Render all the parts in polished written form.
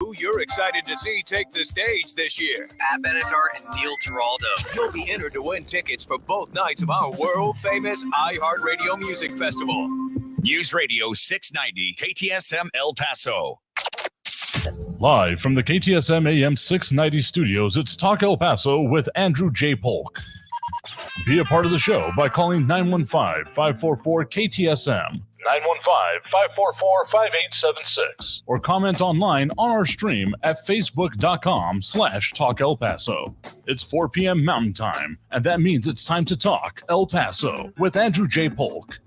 who you're excited to see take the stage this year. Pat Benatar and Neil Giraldo. You'll be entered to win tickets for both nights of our world-famous iHeartRadio Music Festival. News Radio 690 KTSM El Paso. Live from the KTSM AM 690 studios, it's Talk El Paso with Andrew J. Polk. Be a part of the show by calling 915-544-KTSM, 915-544-5876, or comment online on our stream at facebook.com/Talk El Paso. It's 4 p.m. Mountain Time, and that means it's time to talk El Paso with Andrew J. Polk.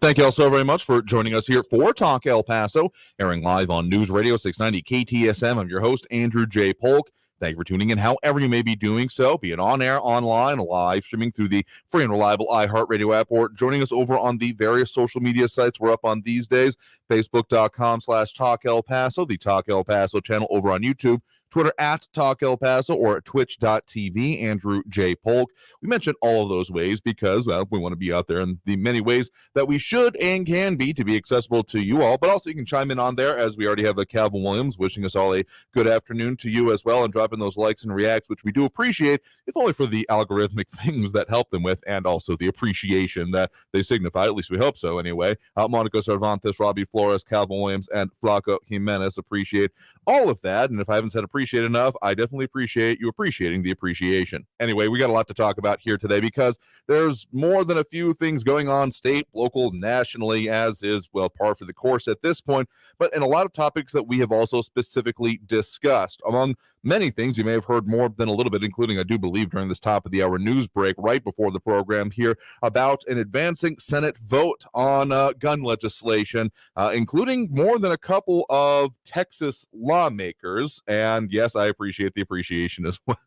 Thank you all so very much for joining us here for Talk El Paso, airing live on News Radio 690 KTSM. I'm your host, Andrew J. Polk. Thank you for tuning in, however you may be doing so, be it on air, online, live streaming through the free and reliable iHeartRadio app, or joining us over on the various social media sites we're up on these days, facebook.com/Talk El Paso, the Talk El Paso channel over on YouTube, Twitter at Talk El Paso, or at twitch.tv, Andrew J. Polk. We mentioned all of those ways because, well, we want to be out there in the many ways that we should and can be to be accessible to you all, but also you can chime in on there, as we already have Calvin Williams wishing us all a good afternoon to you as well, and dropping those likes and reacts, which we do appreciate, if only for the algorithmic things that help them with, and also the appreciation that they signify, at least we hope so anyway. Monica Cervantes, Robbie Flores, Calvin Williams, and Flaco Jimenez appreciate all of that, and if I haven't said appreciate enough, I definitely appreciate you appreciating the appreciation. Anyway, we got a lot to talk about here today because there's more than a few things going on state, local, nationally, as is, well, par for the course at this point, but in a lot of topics that we have also specifically discussed. Among many things, you may have heard more than a little bit, including, I do believe, during this top of the hour news break right before the program here, about an advancing Senate vote on gun legislation, including more than a couple of Texas lawmakers. And yes, I appreciate the appreciation as well.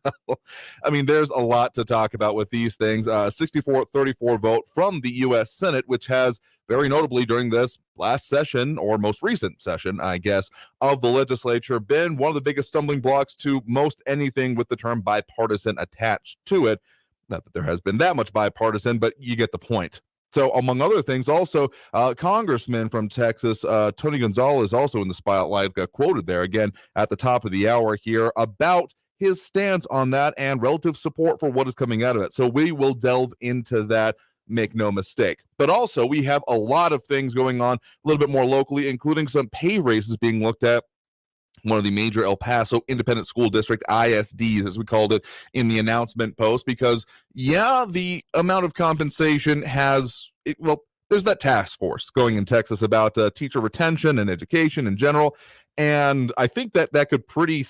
I mean, there's a lot to talk about with these things. 64-34 vote from the U.S. Senate, which has very notably during this last session, or most recent session, I guess, of the legislature, been one of the biggest stumbling blocks to most anything with the term bipartisan attached to it. Not that there has been that much bipartisan, but you get the point. So, among other things, also, Congressman from Texas, Tony Gonzalez, also in the spotlight, got quoted there again at the top of the hour here about his stance on that and relative support for what is coming out of it. So we will delve into that, make no mistake. But also, we have a lot of things going on a little bit more locally, including some pay raises being looked at. One of the major El Paso Independent School District ISDs, as we called it in the announcement post, because, yeah, the amount of compensation there's that task force going in Texas about teacher retention and education in general. And I think that could pretty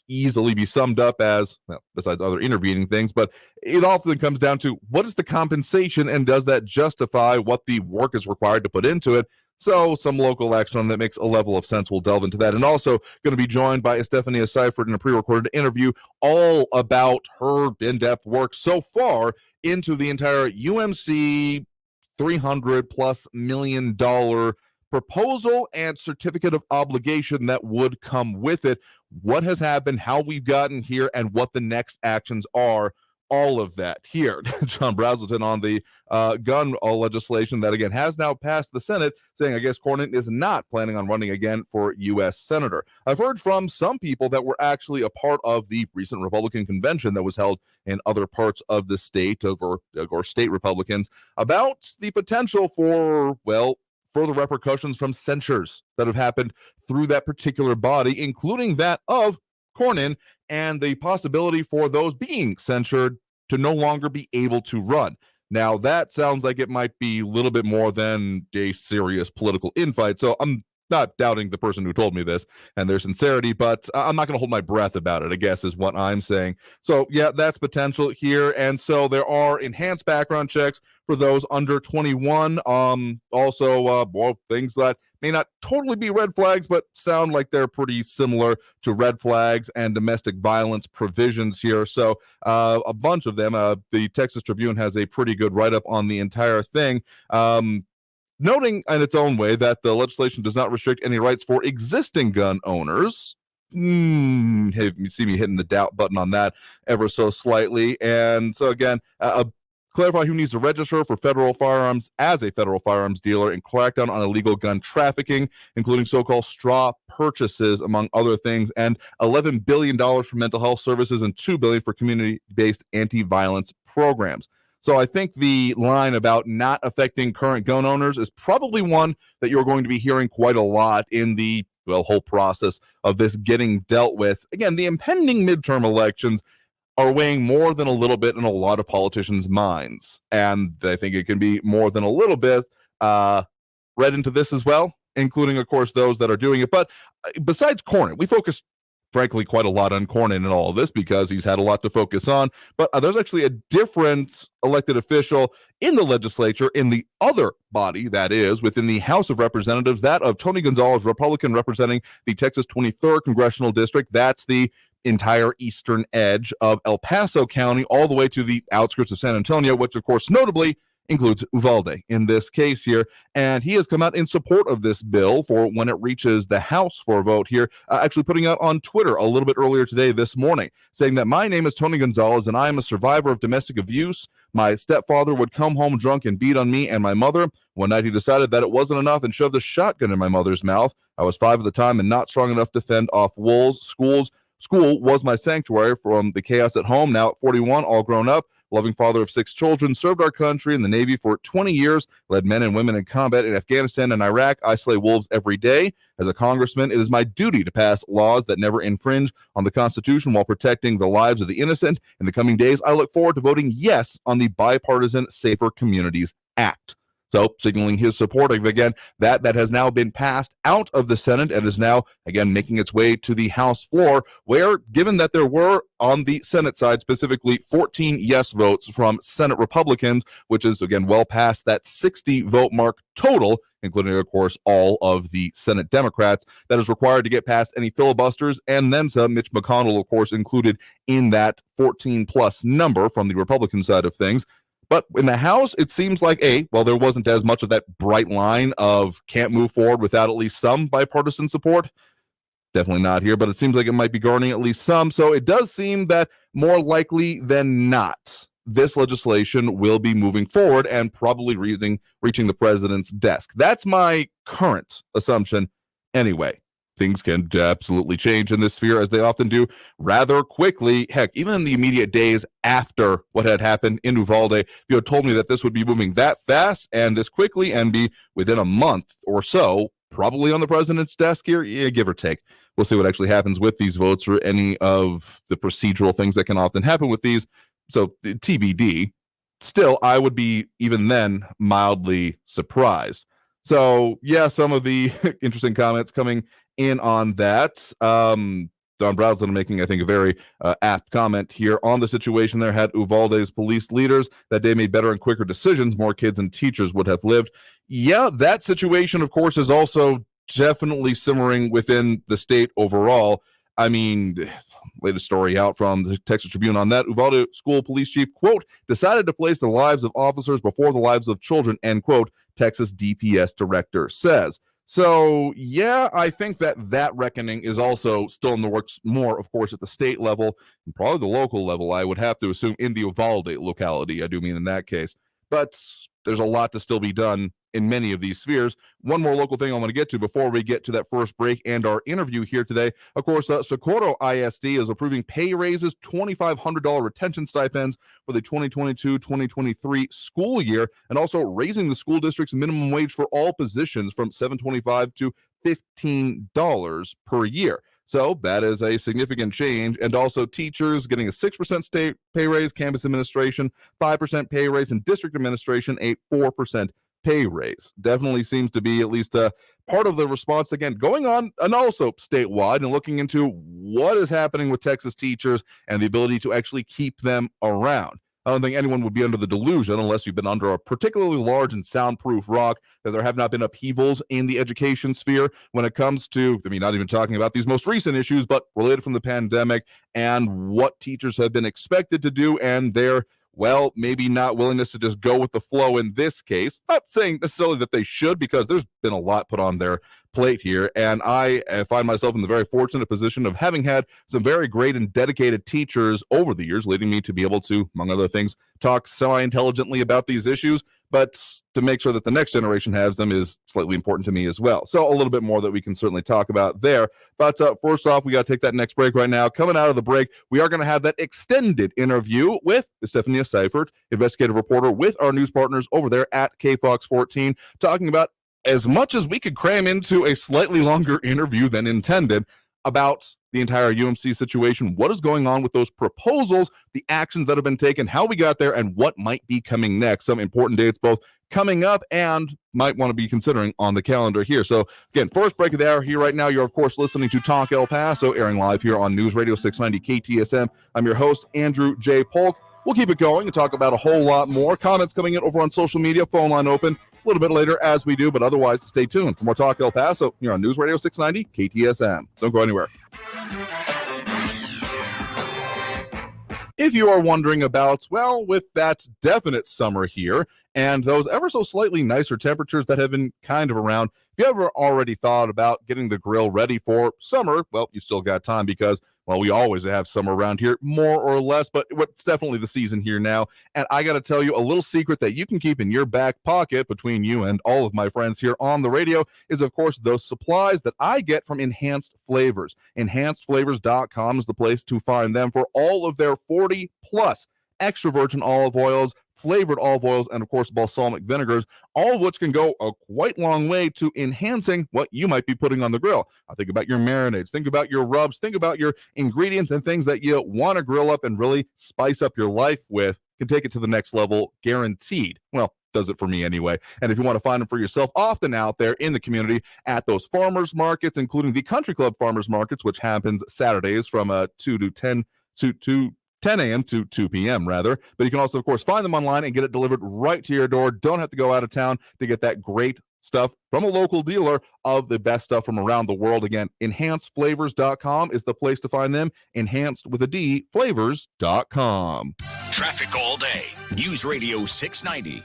easily be summed up as, well, besides other intervening things, but it often comes down to what is the compensation and does that justify what the work is required to put into it? So some local action that makes a level of sense. We'll delve into that. And also going to be joined by Estefania Seifert in a pre-recorded interview all about her in-depth work so far into the entire UMC $300+ million proposal and certificate of obligation that would come with it. What has happened, how we've gotten here, and what the next actions are. All of that here. John Brazelton on the gun legislation that, again, has now passed the Senate, saying, I guess, Cornyn is not planning on running again for U.S. Senator. I've heard from some people that were actually a part of the recent Republican convention that was held in other parts of the state, or state Republicans, about the potential for, well, further repercussions from censures that have happened through that particular body, including that of Cornyn, and the possibility for those being censured to no longer be able to run. Now, that sounds like it might be a little bit more than a serious political infight, so I'm not doubting the person who told me this and their sincerity, but I'm not going to hold my breath about it, I guess, is what I'm saying. So, yeah, that's potential here, and so there are enhanced background checks for those under 21. Also, things that may not totally be red flags, but sound like they're pretty similar to red flags and domestic violence provisions here. So a bunch of them. The Texas Tribune has a pretty good write-up on the entire thing, noting in its own way that the legislation does not restrict any rights for existing gun owners. Hey, you see me hitting the doubt button on that ever so slightly. And so again, clarify who needs to register for federal firearms as a federal firearms dealer, and crack down on illegal gun trafficking, including so-called straw purchases, among other things, and $11 billion for mental health services and $2 billion for community-based anti-violence programs. So I think the line about not affecting current gun owners is probably one that you're going to be hearing quite a lot in the whole process of this getting dealt with. Again, the impending midterm elections are weighing more than a little bit in a lot of politicians' minds. And I think it can be more than a little bit read into this as well, including, of course, those that are doing it. But besides Cornyn, we focus, frankly, quite a lot on Cornyn in all of this because he's had a lot to focus on. But there's actually a different elected official in the legislature, in the other body, that is, within the House of Representatives, that of Tony Gonzalez, Republican, representing the Texas 23rd Congressional District. That's the entire eastern edge of El Paso County, all the way to the outskirts of San Antonio, which, of course, notably includes Uvalde in this case here. And he has come out in support of this bill for when it reaches the House for a vote here, actually putting out on Twitter a little bit earlier today, this morning, saying that my name is Tony Gonzalez and I am a survivor of domestic abuse. My stepfather would come home drunk and beat on me and my mother. One night he decided that it wasn't enough and shoved a shotgun in my mother's mouth. I was 5 at the time and not strong enough to fend off wolves. School was my sanctuary from the chaos at home. Now at 41, all grown up, loving father of 6 children, served our country in the Navy for 20 years, led men and women in combat in Afghanistan and Iraq. I slay wolves every day. As a congressman, it is my duty to pass laws that never infringe on the Constitution while protecting the lives of the innocent. In the coming days, I look forward to voting yes on the bipartisan Safer Communities Act. So signaling his support, again, that has now been passed out of the Senate and is now, again, making its way to the House floor, where, given that there were, on the Senate side specifically, 14 yes votes from Senate Republicans, which is, again, well past that 60 vote mark total, including, of course, all of the Senate Democrats, that is required to get past any filibusters, and then some. Mitch McConnell, of course, included in that 14-plus number from the Republican side of things. But in the House, it seems like, there wasn't as much of that bright line of can't move forward without at least some bipartisan support. Definitely not here, but it seems like it might be garnering at least some. So it does seem that more likely than not, this legislation will be moving forward and probably reaching the president's desk. That's my current assumption anyway. Things can absolutely change in this sphere, as they often do, rather quickly. Heck, even in the immediate days after what had happened in Uvalde, if you had told me that this would be moving that fast and this quickly and be within a month or so, probably on the president's desk here, give or take. We'll see what actually happens with these votes or any of the procedural things that can often happen with these. So TBD. Still, I would be, even then, mildly surprised. So, yeah, some of the interesting comments coming in on that. Don Browson making, I think, a very apt comment here on the situation there. Had Uvalde's police leaders that day made better and quicker decisions, more kids and teachers would have lived. Yeah, that situation, of course, is also definitely simmering within the state overall. I mean, latest story out from the Texas Tribune on that. Uvalde school police chief, quote, decided to place the lives of officers before the lives of children, end quote, Texas DPS director says. So, yeah, I think that reckoning is also still in the works more, of course, at the state level and probably the local level, I would have to assume, in the Uvalde locality. I do mean in that case. But there's a lot to still be done in many of these spheres. One more local thing I want to get to before we get to that first break and our interview here today. Of course, Socorro ISD is approving pay raises, $2,500 retention stipends for the 2022-2023 school year, and also raising the school district's minimum wage for all positions from $7.25 to $15 per year. So that is a significant change. And also teachers getting a 6% state pay raise, campus administration 5% pay raise, and district administration a 4% pay raise. Definitely seems to be at least part of the response, again, going on and also statewide and looking into what is happening with Texas teachers and the ability to actually keep them around. I don't think anyone would be under the delusion, unless you've been under a particularly large and soundproof rock, that there have not been upheavals in the education sphere when it comes to, not even talking about these most recent issues, but related from the pandemic and what teachers have been expected to do and their, maybe not willingness to just go with the flow in this case. Not saying necessarily that they should, because there's been a lot put on their plate here, and I find myself in the very fortunate position of having had some very great and dedicated teachers over the years, leading me to be able to, among other things, talk semi-intelligently about these issues, but to make sure that the next generation has them is slightly important to me as well. So a little bit more that we can certainly talk about there. But first off, we got to take that next break right now. Coming out of the break, we are going to have that extended interview with Stephanie Seifert, investigative reporter with our news partners over there at KFOX 14, talking about as much as we could cram into a slightly longer interview than intended about the entire UMC situation, what is going on with those proposals, the actions that have been taken, how we got there, and what might be coming next. Some important dates both coming up and might want to be considering on the calendar here. So again, first break of the hour here right now. You're of course listening to Talk El Paso, airing live here on News Radio 690 KTSM. I'm your host, Andrew J. Polk. We'll keep it going and talk about a whole lot more. Comments coming in over on social media, phone line open a little bit later as we do, but otherwise stay tuned for more Talk El Paso here on News Radio 690 KTSM. Don't go anywhere. If you are wondering about, well, with that definite summer here and those ever so slightly nicer temperatures that have been kind of around, if you ever already thought about getting the grill ready for summer, well, you still got time because, well, we always have summer around here, more or less, but it's definitely the season here now. And I got to tell you, a little secret that you can keep in your back pocket between you and all of my friends here on the radio is, of course, those supplies that I get from Enhanced Flavors. EnhancedFlavors.com is the place to find them for all of their 40-plus extra virgin olive oils, flavored olive oils, and of course balsamic vinegars, all of which can go a quite long way to enhancing what you might be putting on the grill. I think about your marinades, think about your rubs, think about your ingredients and things that you want to grill up and really spice up your life with. Can take it to the next level, guaranteed. Well, does it for me anyway. And if you want to find them for yourself, often out there in the community at those farmers markets, including the Country Club Farmers Markets, which happens Saturdays from 10 a.m. to 2 p.m. rather. But you can also, of course, find them online and get it delivered right to your door. Don't have to go out of town to get that great stuff from a local dealer of the best stuff from around the world. Again, enhancedflavors.com is the place to find them. Enhanced with a D, flavors.com. Traffic all day. News Radio 690.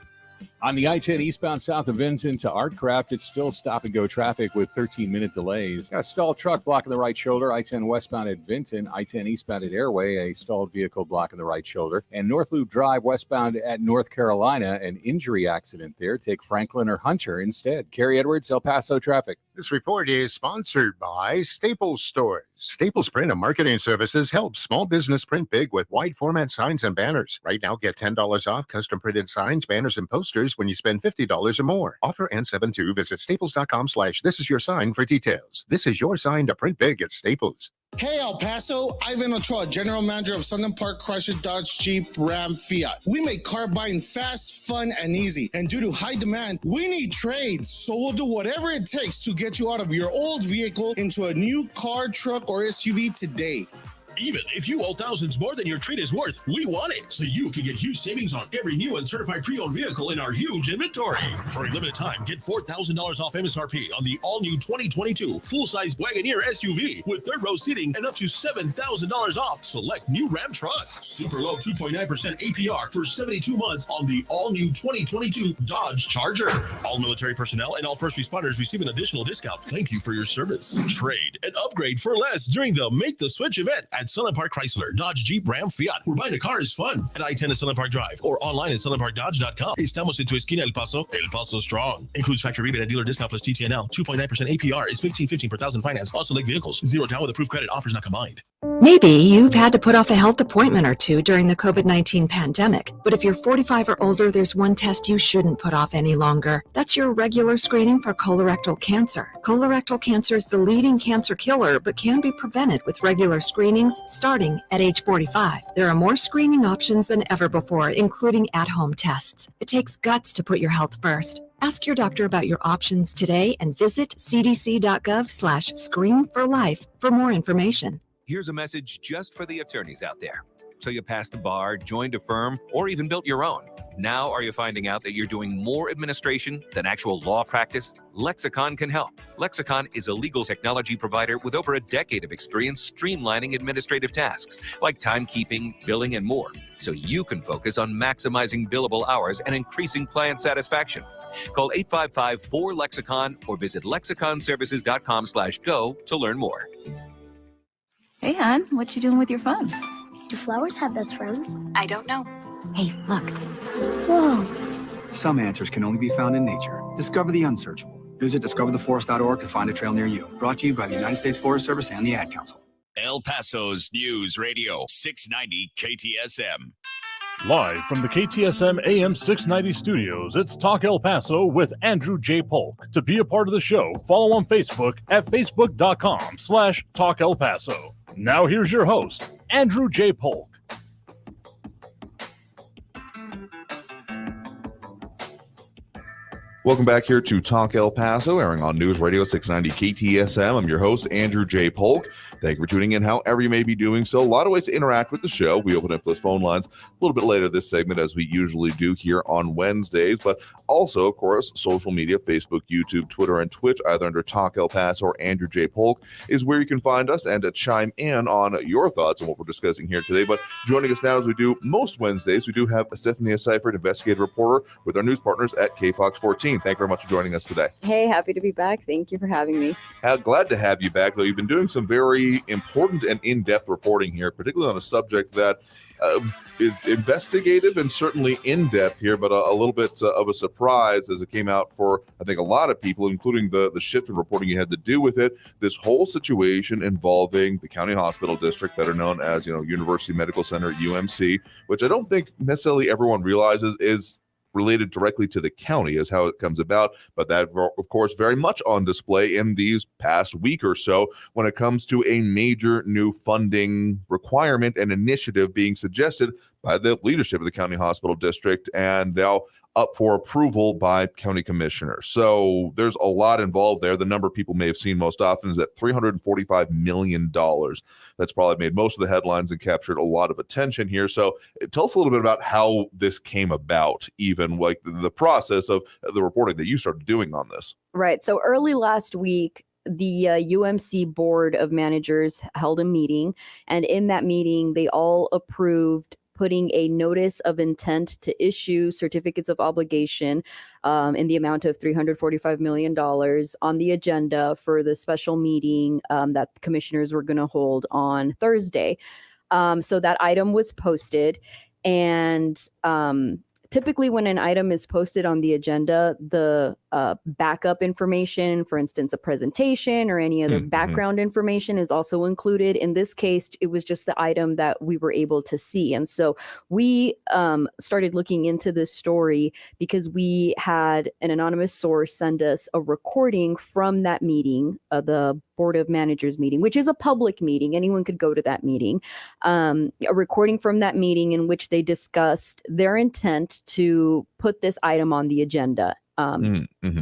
On the I-10 eastbound south of Vinton to Artcraft, it's still stop-and-go traffic with 13-minute delays. Got a stalled truck blocking the right shoulder. I-10 westbound at Vinton. I-10 eastbound at Airway, a stalled vehicle blocking the right shoulder. And North Loop Drive westbound at North Carolina, an injury accident there. Take Franklin or Hunter instead. Carrie Edwards, El Paso traffic. This report is sponsored by Staples Stores. Staples Print and Marketing Services helps small business print big with wide format signs and banners. Right now, get $10 off custom printed signs, banners, and posters when you spend $50 or more. Offer ends 7/2. Visit staples.com/this is your sign for details. This is your sign to print big at Staples. Hey, El Paso, Ivan Ochoa, General Manager of Sunland Park Chrysler Dodge Jeep Ram Fiat. We make car buying fast, fun, and easy. And due to high demand, we need trades. So we'll do whatever it takes to get you out of your old vehicle into a new car, truck, or SUV today. Even if you owe thousands more than your trade is worth, we want it, so you can get huge savings on every new and certified pre-owned vehicle in our huge inventory. For a limited time, get $4,000 off MSRP on the all-new 2022 full-size Wagoneer SUV with third-row seating and up to $7,000 off select new Ram trucks. Super low 2.9% APR for 72 months on the all-new 2022 Dodge Charger. All military personnel and all first responders receive an additional discount. Thank you for your service. Trade and upgrade for less during the Make the Switch event at Sunland Park Chrysler, Dodge, Jeep, Ram, Fiat. Where buying a car is fun. At I-10 at Sunland Park Drive or online at sunlandparkdodge.com. Estamos en tu esquina El Paso. El Paso Strong. Includes factory rebate and dealer discount plus TTNL. 2.9% APR is $15.15 per thousand finance. On select vehicles. 0 down with approved credit. Offers not combined. Maybe you've had to put off a health appointment or two during the COVID-19 pandemic. But if you're 45 or older, there's one test you shouldn't put off any longer. That's your regular screening for colorectal cancer. Colorectal cancer is the leading cancer killer, but can be prevented with regular screenings starting at age 45. There are more screening options than ever before, including at-home tests. It takes guts to put your health first. Ask your doctor about your options today and visit cdc.gov/screenforlife for more information. Here's a message just for the attorneys out there. So you passed the bar, joined a firm, or even built your own. Now, are you finding out that you're doing more administration than actual law practice? Lexicon can help. Lexicon is a legal technology provider with over a decade of experience streamlining administrative tasks like timekeeping, billing, and more, so you can focus on maximizing billable hours and increasing client satisfaction. Call 855-4-LEXICON or visit lexiconservices.com/go to learn more. Hey, hon, what you doing with your phone? Do flowers have best friends? I don't know. Hey, look. Whoa. Some answers can only be found in nature. Discover the unsearchable. Visit discovertheforest.org to find a trail near you. Brought to you by the United States Forest Service and the Ad Council. El Paso's News Radio 690 KTSM. Live from the KTSM AM 690 studios, it's Talk El Paso with Andrew J. Polk. To be a part of the show, follow on Facebook at facebook.com/Talk El Paso. Now here's your host, Andrew J. Polk. Welcome back here to Talk El Paso, airing on News Radio 690 KTSM. I'm your host, Andrew J. Polk. Thank you for tuning in, however you may be doing so. A lot of ways to interact with the show. We open up those phone lines a little bit later this segment, as we usually do here on Wednesdays, but also, of course, social media, Facebook, YouTube, Twitter, and Twitch, either under Talk El Paso or Andrew J. Polk, is where you can find us and chime in on your thoughts on what we're discussing here today. But joining us now, as we do most Wednesdays, we do have Stephanie Seifert, investigative reporter with our news partners at KFOX 14. Thank you very much for joining us today. Hey, happy to be back. Thank you for having me. Glad to have you back, though. You've been doing some very important and in-depth reporting here, particularly on a subject that is investigative and certainly in-depth here, but a little bit of a surprise as it came out for, I think, a lot of people, including the shift in reporting you had to do with it. This whole situation involving the county hospital district, better known as, University Medical Center, UMC, which I don't think necessarily everyone realizes is related directly to the county as how it comes about, but that, of course, very much on display in these past week or so when it comes to a major new funding requirement and initiative being suggested by the leadership of the county hospital district, and now up for approval by county commissioners. So there's a lot involved there. The number people may have seen most often is at $345 million. That's probably made most of the headlines and captured a lot of attention here. So tell us a little bit about how this came about, even like the process of the reporting that you started doing on this. Right. So early last week, the UMC Board of Managers held a meeting, and in that meeting, they all approved putting a notice of intent to issue certificates of obligation in the amount of $345 million on the agenda for the special meeting that the commissioners were going to hold on Thursday. So that item was posted, and typically when an item is posted on the agenda, the backup information, for instance, a presentation or any other background information, is also included. In this case, it was just the item that we were able to see. And so we started looking into this story because we had an anonymous source send us a recording from that meeting, the Board of Managers meeting, which is a public meeting. Anyone could go to that meeting. A recording from that meeting in which they discussed their intent to put this item on the agenda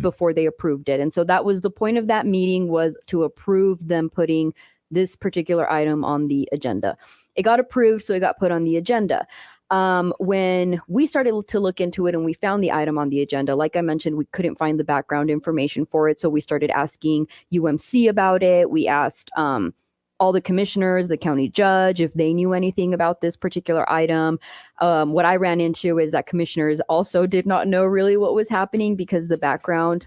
before they approved it. And so that was the point of that meeting, was to approve them putting this particular item on the agenda. It got approved, so it got put on the agenda. When we started to look into it and we found the item on the agenda, like I mentioned, we couldn't find the background information for it. So we started asking UMC about it. We asked all the commissioners, the county judge, if they knew anything about this particular item. What I ran into is that commissioners also did not know really what was happening because the background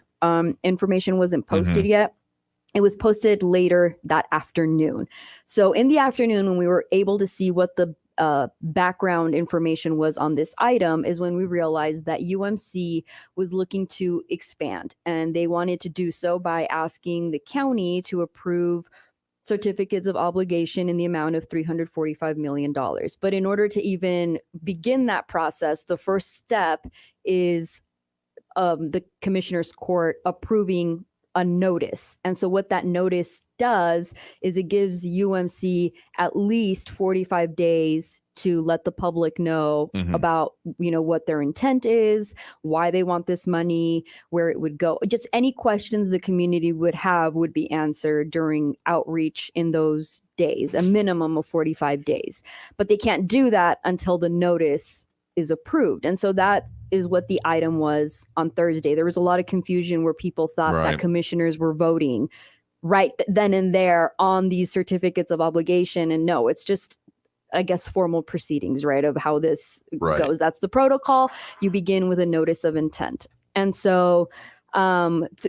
information wasn't posted yet. It was posted later that afternoon. So in the afternoon, when we were able to see what the background information was on this item, is when we realized that UMC was looking to expand, and they wanted to do so by asking the county to approve certificates of obligation in the amount of $345 million. But in order to even begin that process, the first step is the commissioner's court approving a notice. And so what that notice does is it gives UMC at least 45 days to let the public know about, what their intent is, why they want this money, where it would go. Just any questions the community would have would be answered during outreach in those days, a minimum of 45 days. But they can't do that until the notice is approved. And so that is what the item was on Thursday. There was a lot of confusion where people thought that commissioners were voting right then and there on these certificates of obligation. And no, it's just, I guess, formal proceedings, right, of how this goes. That's the protocol. You begin with a notice of intent. And so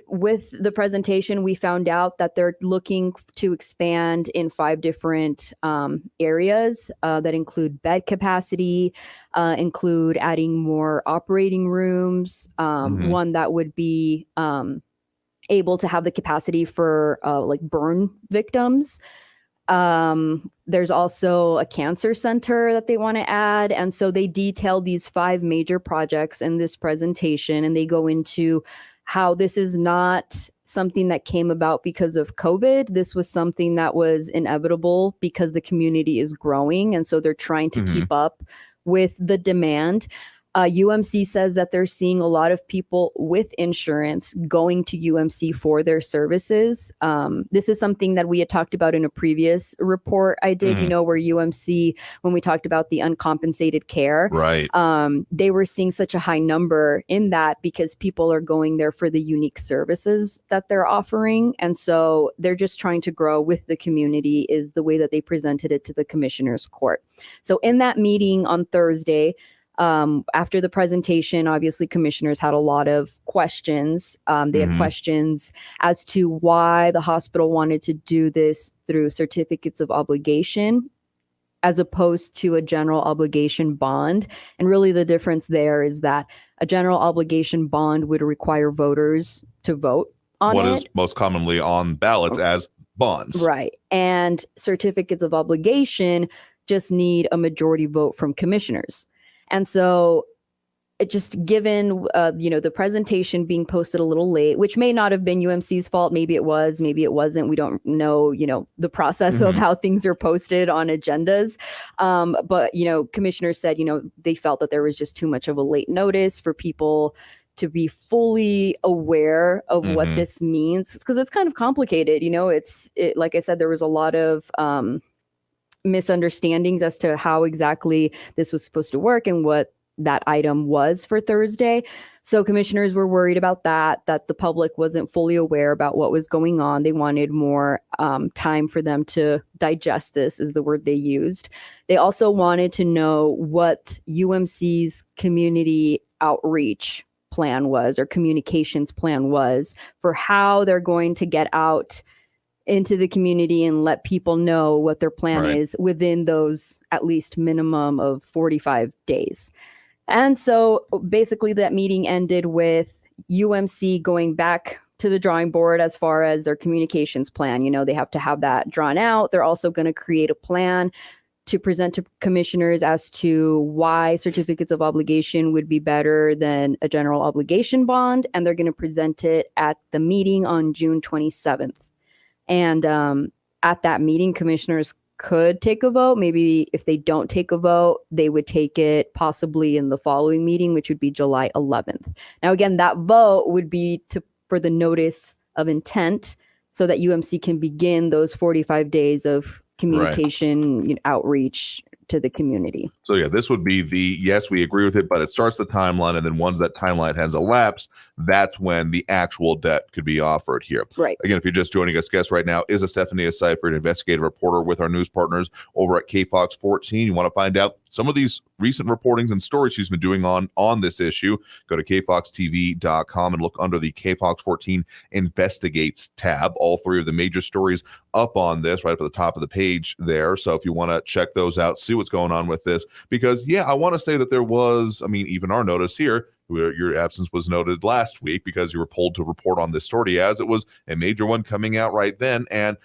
with the presentation, we found out that they're looking to expand in 5 different areas that include bed capacity, include adding more operating rooms, one that would be able to have the capacity for like burn victims. There's also a cancer center that they want to add. And so they detail these 5 major projects in this presentation, and they go into how this is not something that came about because of COVID. This was something that was inevitable because the community is growing. And so they're trying to keep up with the demand. UMC says that they're seeing a lot of people with insurance going to UMC for their services. This is something that we had talked about in a previous report I did, where UMC, when we talked about the uncompensated care, they were seeing such a high number in that because people are going there for the unique services that they're offering. And so they're just trying to grow with the community is the way that they presented it to the commissioner's court. So in that meeting on Thursday, after the presentation, obviously commissioners had a lot of questions. They had questions as to why the hospital wanted to do this through certificates of obligation as opposed to a general obligation bond. And really the difference there is that a general obligation bond would require voters to vote on what it. is most commonly on ballots as bonds. Right. And certificates of obligation just need a majority vote from commissioners. And so it just given, the presentation being posted a little late, which may not have been UMC's fault. Maybe it was, maybe it wasn't. We don't know, the process of how things are posted on agendas. But, commissioners said, they felt that there was just too much of a late notice for people to be fully aware of what this means. Because it's kind of complicated. Like I said, there was a lot of misunderstandings as to how exactly this was supposed to work and what that item was for Thursday. So commissioners were worried about that the public wasn't fully aware about what was going on. They wanted more time for them to digest this, is the word they used. They also wanted to know what UMC's community outreach plan was, or communications plan was, for how they're going to get out into the community and let people know what their plan is within those at least minimum of 45 days. And so basically that meeting ended with UMC going back to the drawing board as far as their communications plan. They have to have that drawn out. They're also going to create a plan to present to commissioners as to why certificates of obligation would be better than a general obligation bond. And they're going to present it at the meeting on June 27th. And at that meeting, commissioners could take a vote. Maybe if they don't take a vote, they would take it possibly in the following meeting, which would be July 11th. Now, again, that vote would be for the notice of intent so that UMC can begin those 45 days of communication outreach to the community. So yeah, this would be yes, we agree with it, but it starts the timeline, and then once that timeline has elapsed, that's when the actual debt could be offered here. Right. Again, if you're just joining us, guest right now is Estefania Seifert, investigative reporter with our news partners over at KFOX 14. You want to find out some of these recent reportings and stories she's been doing on this issue, go to kfoxtv.com and look under the KFOX 14 Investigates tab. All 3 of the major stories up on this, right up at the top of the page there. So if you want to check those out, see what's going on with this, because I want to say that there was, even our notice here, your absence was noted last week because you were pulled to report on this story as it was a major one coming out right then. And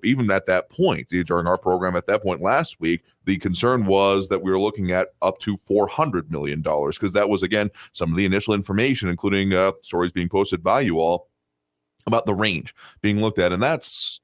even at that point, during our program at that point last week, the concern was that we were looking at up to $400 million, because that was, again, some of the initial information, including stories being posted by you all about the range being looked at. And that's,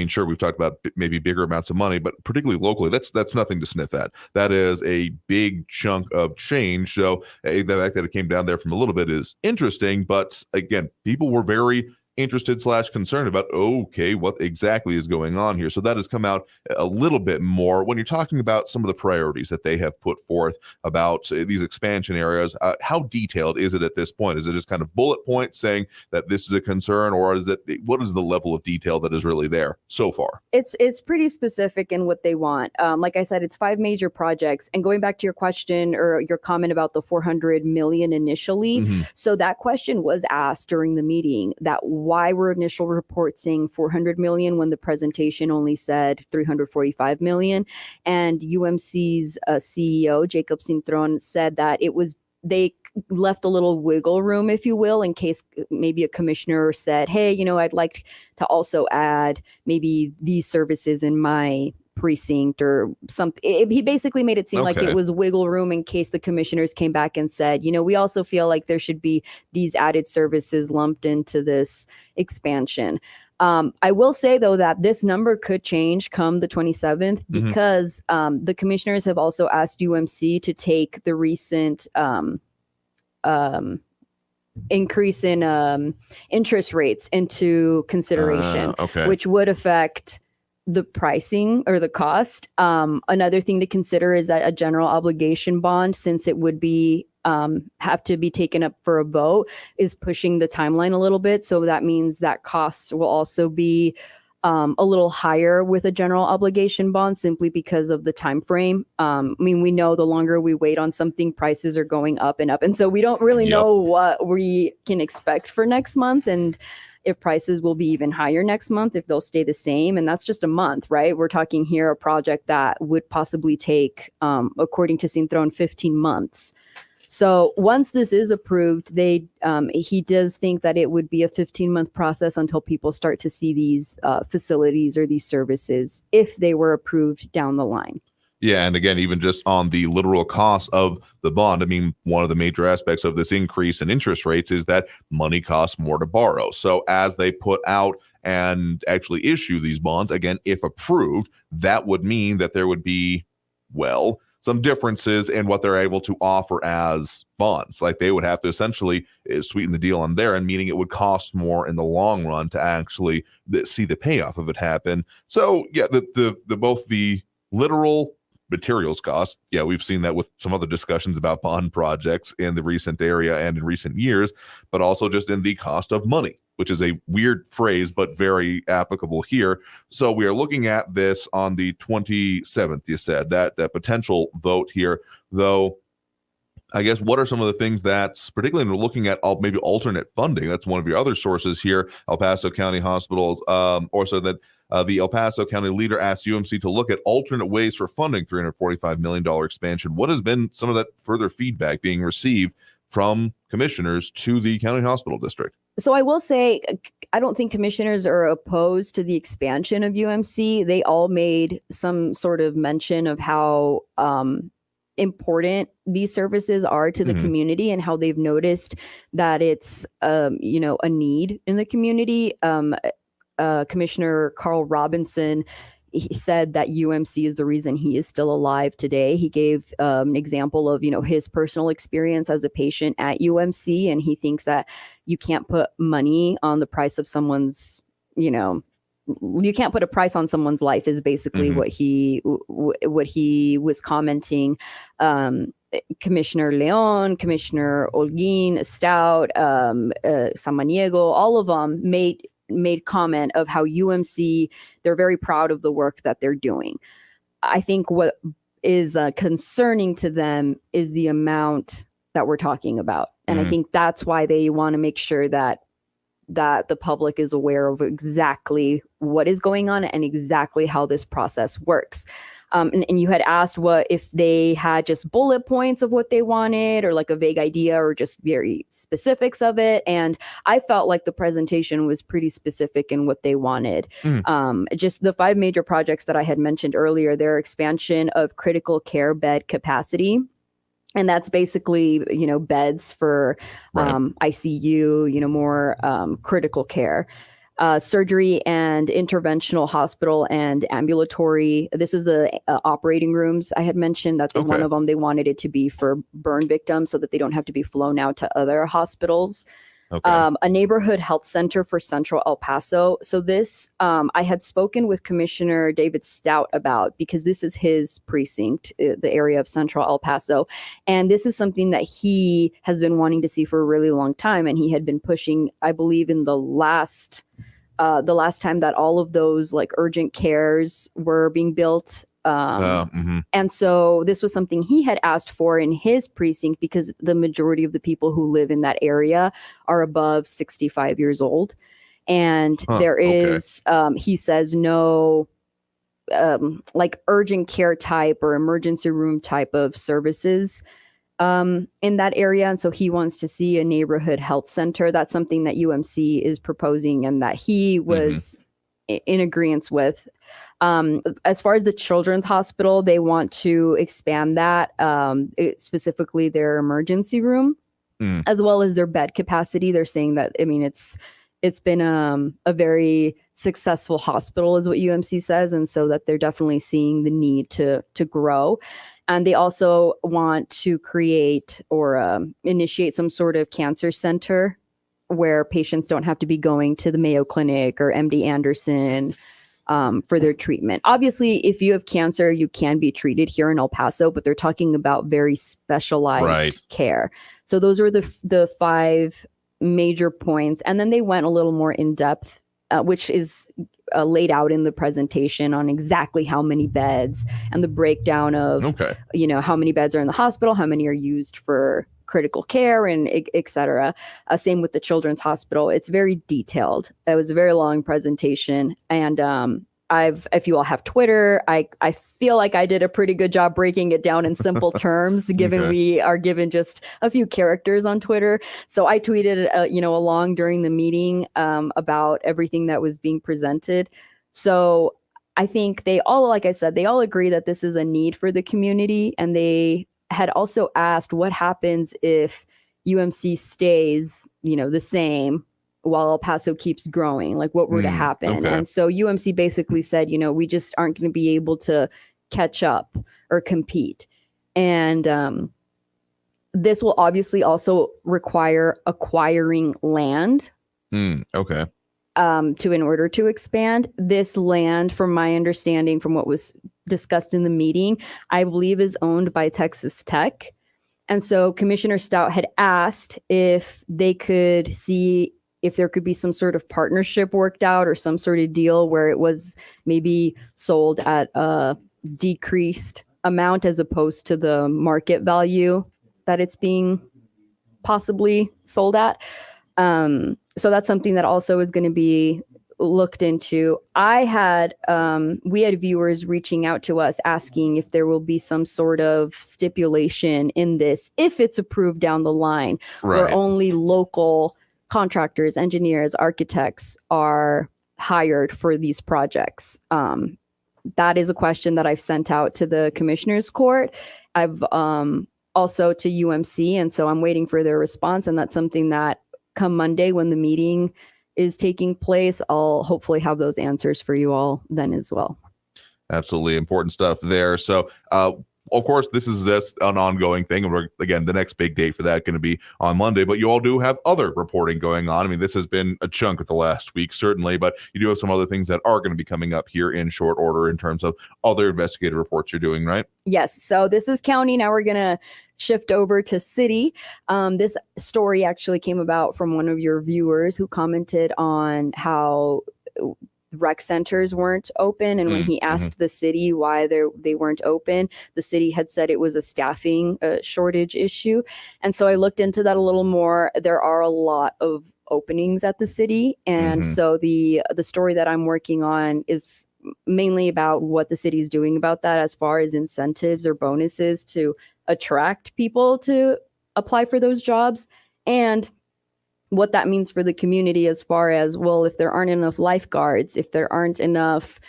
sure, we've talked about maybe bigger amounts of money, but particularly locally, that's nothing to sniff at. That is a big chunk of change. So the fact that it came down there from a little bit is interesting. But again, people were very interested / concerned about, okay, what exactly is going on here. So that has come out a little bit more when you're talking about some of the priorities that they have put forth about these expansion areas. How detailed is it at this point? Is it just kind of bullet points saying that this is a concern, or is it, what is the level of detail that is really there so far? It's pretty specific in what they want. Like I said, it's 5 major projects. And going back to your question or your comment about the 400 million initially, so that question was asked during the meeting, that why were initial reports saying 400 million when the presentation only said 345 million? And UMC's CEO, Jacob Cintron, said that they left a little wiggle room, if you will, in case maybe a commissioner said, hey, I'd like to also add maybe these services in my precinct or something. He basically made it seem like it was wiggle room in case the commissioners came back and said, we also feel like there should be these added services lumped into this expansion. I will say, though, that this number could change come the 27th because the commissioners have also asked UMC to take the recent increase in interest rates into consideration, which would affect the pricing or the cost. Another thing to consider is that a general obligation bond, since it would be have to be taken up for a vote, is pushing the timeline a little bit. So that means that costs will also be a little higher with a general obligation bond simply because of the time frame. We know the longer we wait on something, prices are going up and up. And so we don't really know what we can expect for next month. And if prices will be even higher next month, if they'll stay the same. And that's just a month, right? We're talking here a project that would possibly take, according to Cintron, 15 months. So once this is approved, he does think that it would be a 15-month process until people start to see these facilities or these services if they were approved down the line. Yeah, and again, even just on the literal cost of the bond, one of the major aspects of this increase in interest rates is that money costs more to borrow. So as they put out and actually issue these bonds, again, if approved, that would mean that there would be, some differences in what they're able to offer as bonds. Like they would have to essentially sweeten the deal on their end, meaning it would cost more in the long run to actually see the payoff of it happen. So yeah, the both the literal materials cost. Yeah, we've seen that with some other discussions about bond projects in the recent area and in recent years, but also just in the cost of money, which is a weird phrase, but very applicable here. So we are looking at this on the 27th, you said, that potential vote here, though. I guess what are some of the things that's particularly when we're looking at maybe alternate funding? That's one of your other sources here, El Paso County Hospitals, also that the El Paso County leader asked UMC to look at alternate ways for funding $345 million expansion. What has been some of that further feedback being received from commissioners to the county hospital district? So I will say, I don't think commissioners are opposed to the expansion of UMC. They all made some sort of mention of how important these services are to the community and how they've noticed that it's, a need in the community. Commissioner Carl Robinson, he said that UMC is the reason he is still alive today. He gave an example of, his personal experience as a patient at UMC, and he thinks that you can't put money on the price of someone's, you can't put a price on someone's life is basically what he was commenting. Commissioner Leon, Commissioner Olguin, Stout, Samaniego, all of them made comment of how UMC, they're very proud of the work that they're doing. I think what is concerning to them is the amount that we're talking about. And I think that's why they want to make sure that the public is aware of exactly what is going on and exactly how this process works. And you had asked what if they had just bullet points of what they wanted or like a vague idea or just very specifics of it. And I felt like the presentation was pretty specific in what they wanted. Just the 5 major projects that I had mentioned earlier, their expansion of critical care bed capacity. And that's basically, beds for ICU, more critical care. Surgery and interventional hospital and ambulatory. This is the operating rooms I had mentioned that one of them, they wanted it to be for burn victims so that they don't have to be flown out to other hospitals. Okay. a neighborhood health center for Central El Paso. So this, I had spoken with Commissioner David Stout about, because this is his precinct, the area of Central El Paso. And this is something that he has been wanting to see for a really long time. And he had been pushing, I believe, in the last time that all of those like urgent cares were being built. And so this was something he had asked for in his precinct, because the majority of the people who live in that area are above 65 years old. And there is, he says, no like urgent care type or emergency room type of services in that area. And so he wants to see a neighborhood health center. That's something that UMC is proposing and that he was in agreement with. As far as the children's hospital, they want to expand that, specifically their emergency room, as well as their bed capacity. They're saying that, I mean, it's been a very successful hospital is what UMC says. And so that they're definitely seeing the need to grow. And they also want to create or initiate some sort of cancer center where patients don't have to be going to the Mayo Clinic or MD Anderson for their treatment. Obviously, if you have cancer, you can be treated here in El Paso, but they're talking about very specialized care. So those are the 5 major points. And then they went a little more in depth, which is laid out in the presentation on exactly how many beds and the breakdown of, you know, how many beds are in the hospital, how many are used for critical care, and et cetera. Same with the children's hospital. It's very detailed. It was a very long presentation. And if you all have Twitter, I feel like I did a pretty good job breaking it down in simple terms, given we are given just a few characters on Twitter. So I tweeted, along during the meeting about everything that was being presented. So I think they all, like I said, they all agree that this is a need for the community. And they had also asked what happens if UMC stays, the same while El Paso keeps growing, like what were to happen. And so UMC basically said, we just aren't going to be able to catch up or compete. And this will obviously also require acquiring land. In order to expand. This land, from my understanding, from what was discussed in the meeting, I believe is owned by Texas Tech. And so Commissioner Stout had asked if they could see if there could be some sort of partnership worked out or some sort of deal where it was maybe sold at a decreased amount as opposed to the market value that it's being possibly sold at. So that's something that also is going to be looked into. We had viewers reaching out to us asking if there will be some sort of stipulation in this, if it's approved down the line, where only local contractors, engineers, architects are hired for these projects. That is a question that I've sent out to the Commissioner's Court. I've also to UMC, and so I'm waiting for their response. And that's something that come Monday when the meeting is taking place, I'll hopefully have those answers for you all then as well. Absolutely important stuff there. So, of course, this is just an ongoing thing. And again, the next big date for that going to be on Monday, but you all do have other reporting going on. I mean, this has been a chunk of the last week, certainly, but you do have some other things that are going to be coming up here in short order in terms of other investigative reports you're doing, right? Yes. So this is county. Now we're going to shift over to city. This story actually came about from one of your viewers who commented on how rec centers weren't open. And when he asked the city why they weren't open, the city had said it was a staffing shortage issue. And so I looked into that a little more. There are a lot of openings at the city. And so the story that I'm working on is mainly about what the city is doing about that as far as incentives or bonuses to attract people to apply for those jobs, and what that means for the community as far as, well, if there aren't enough lifeguards, if there aren't enough,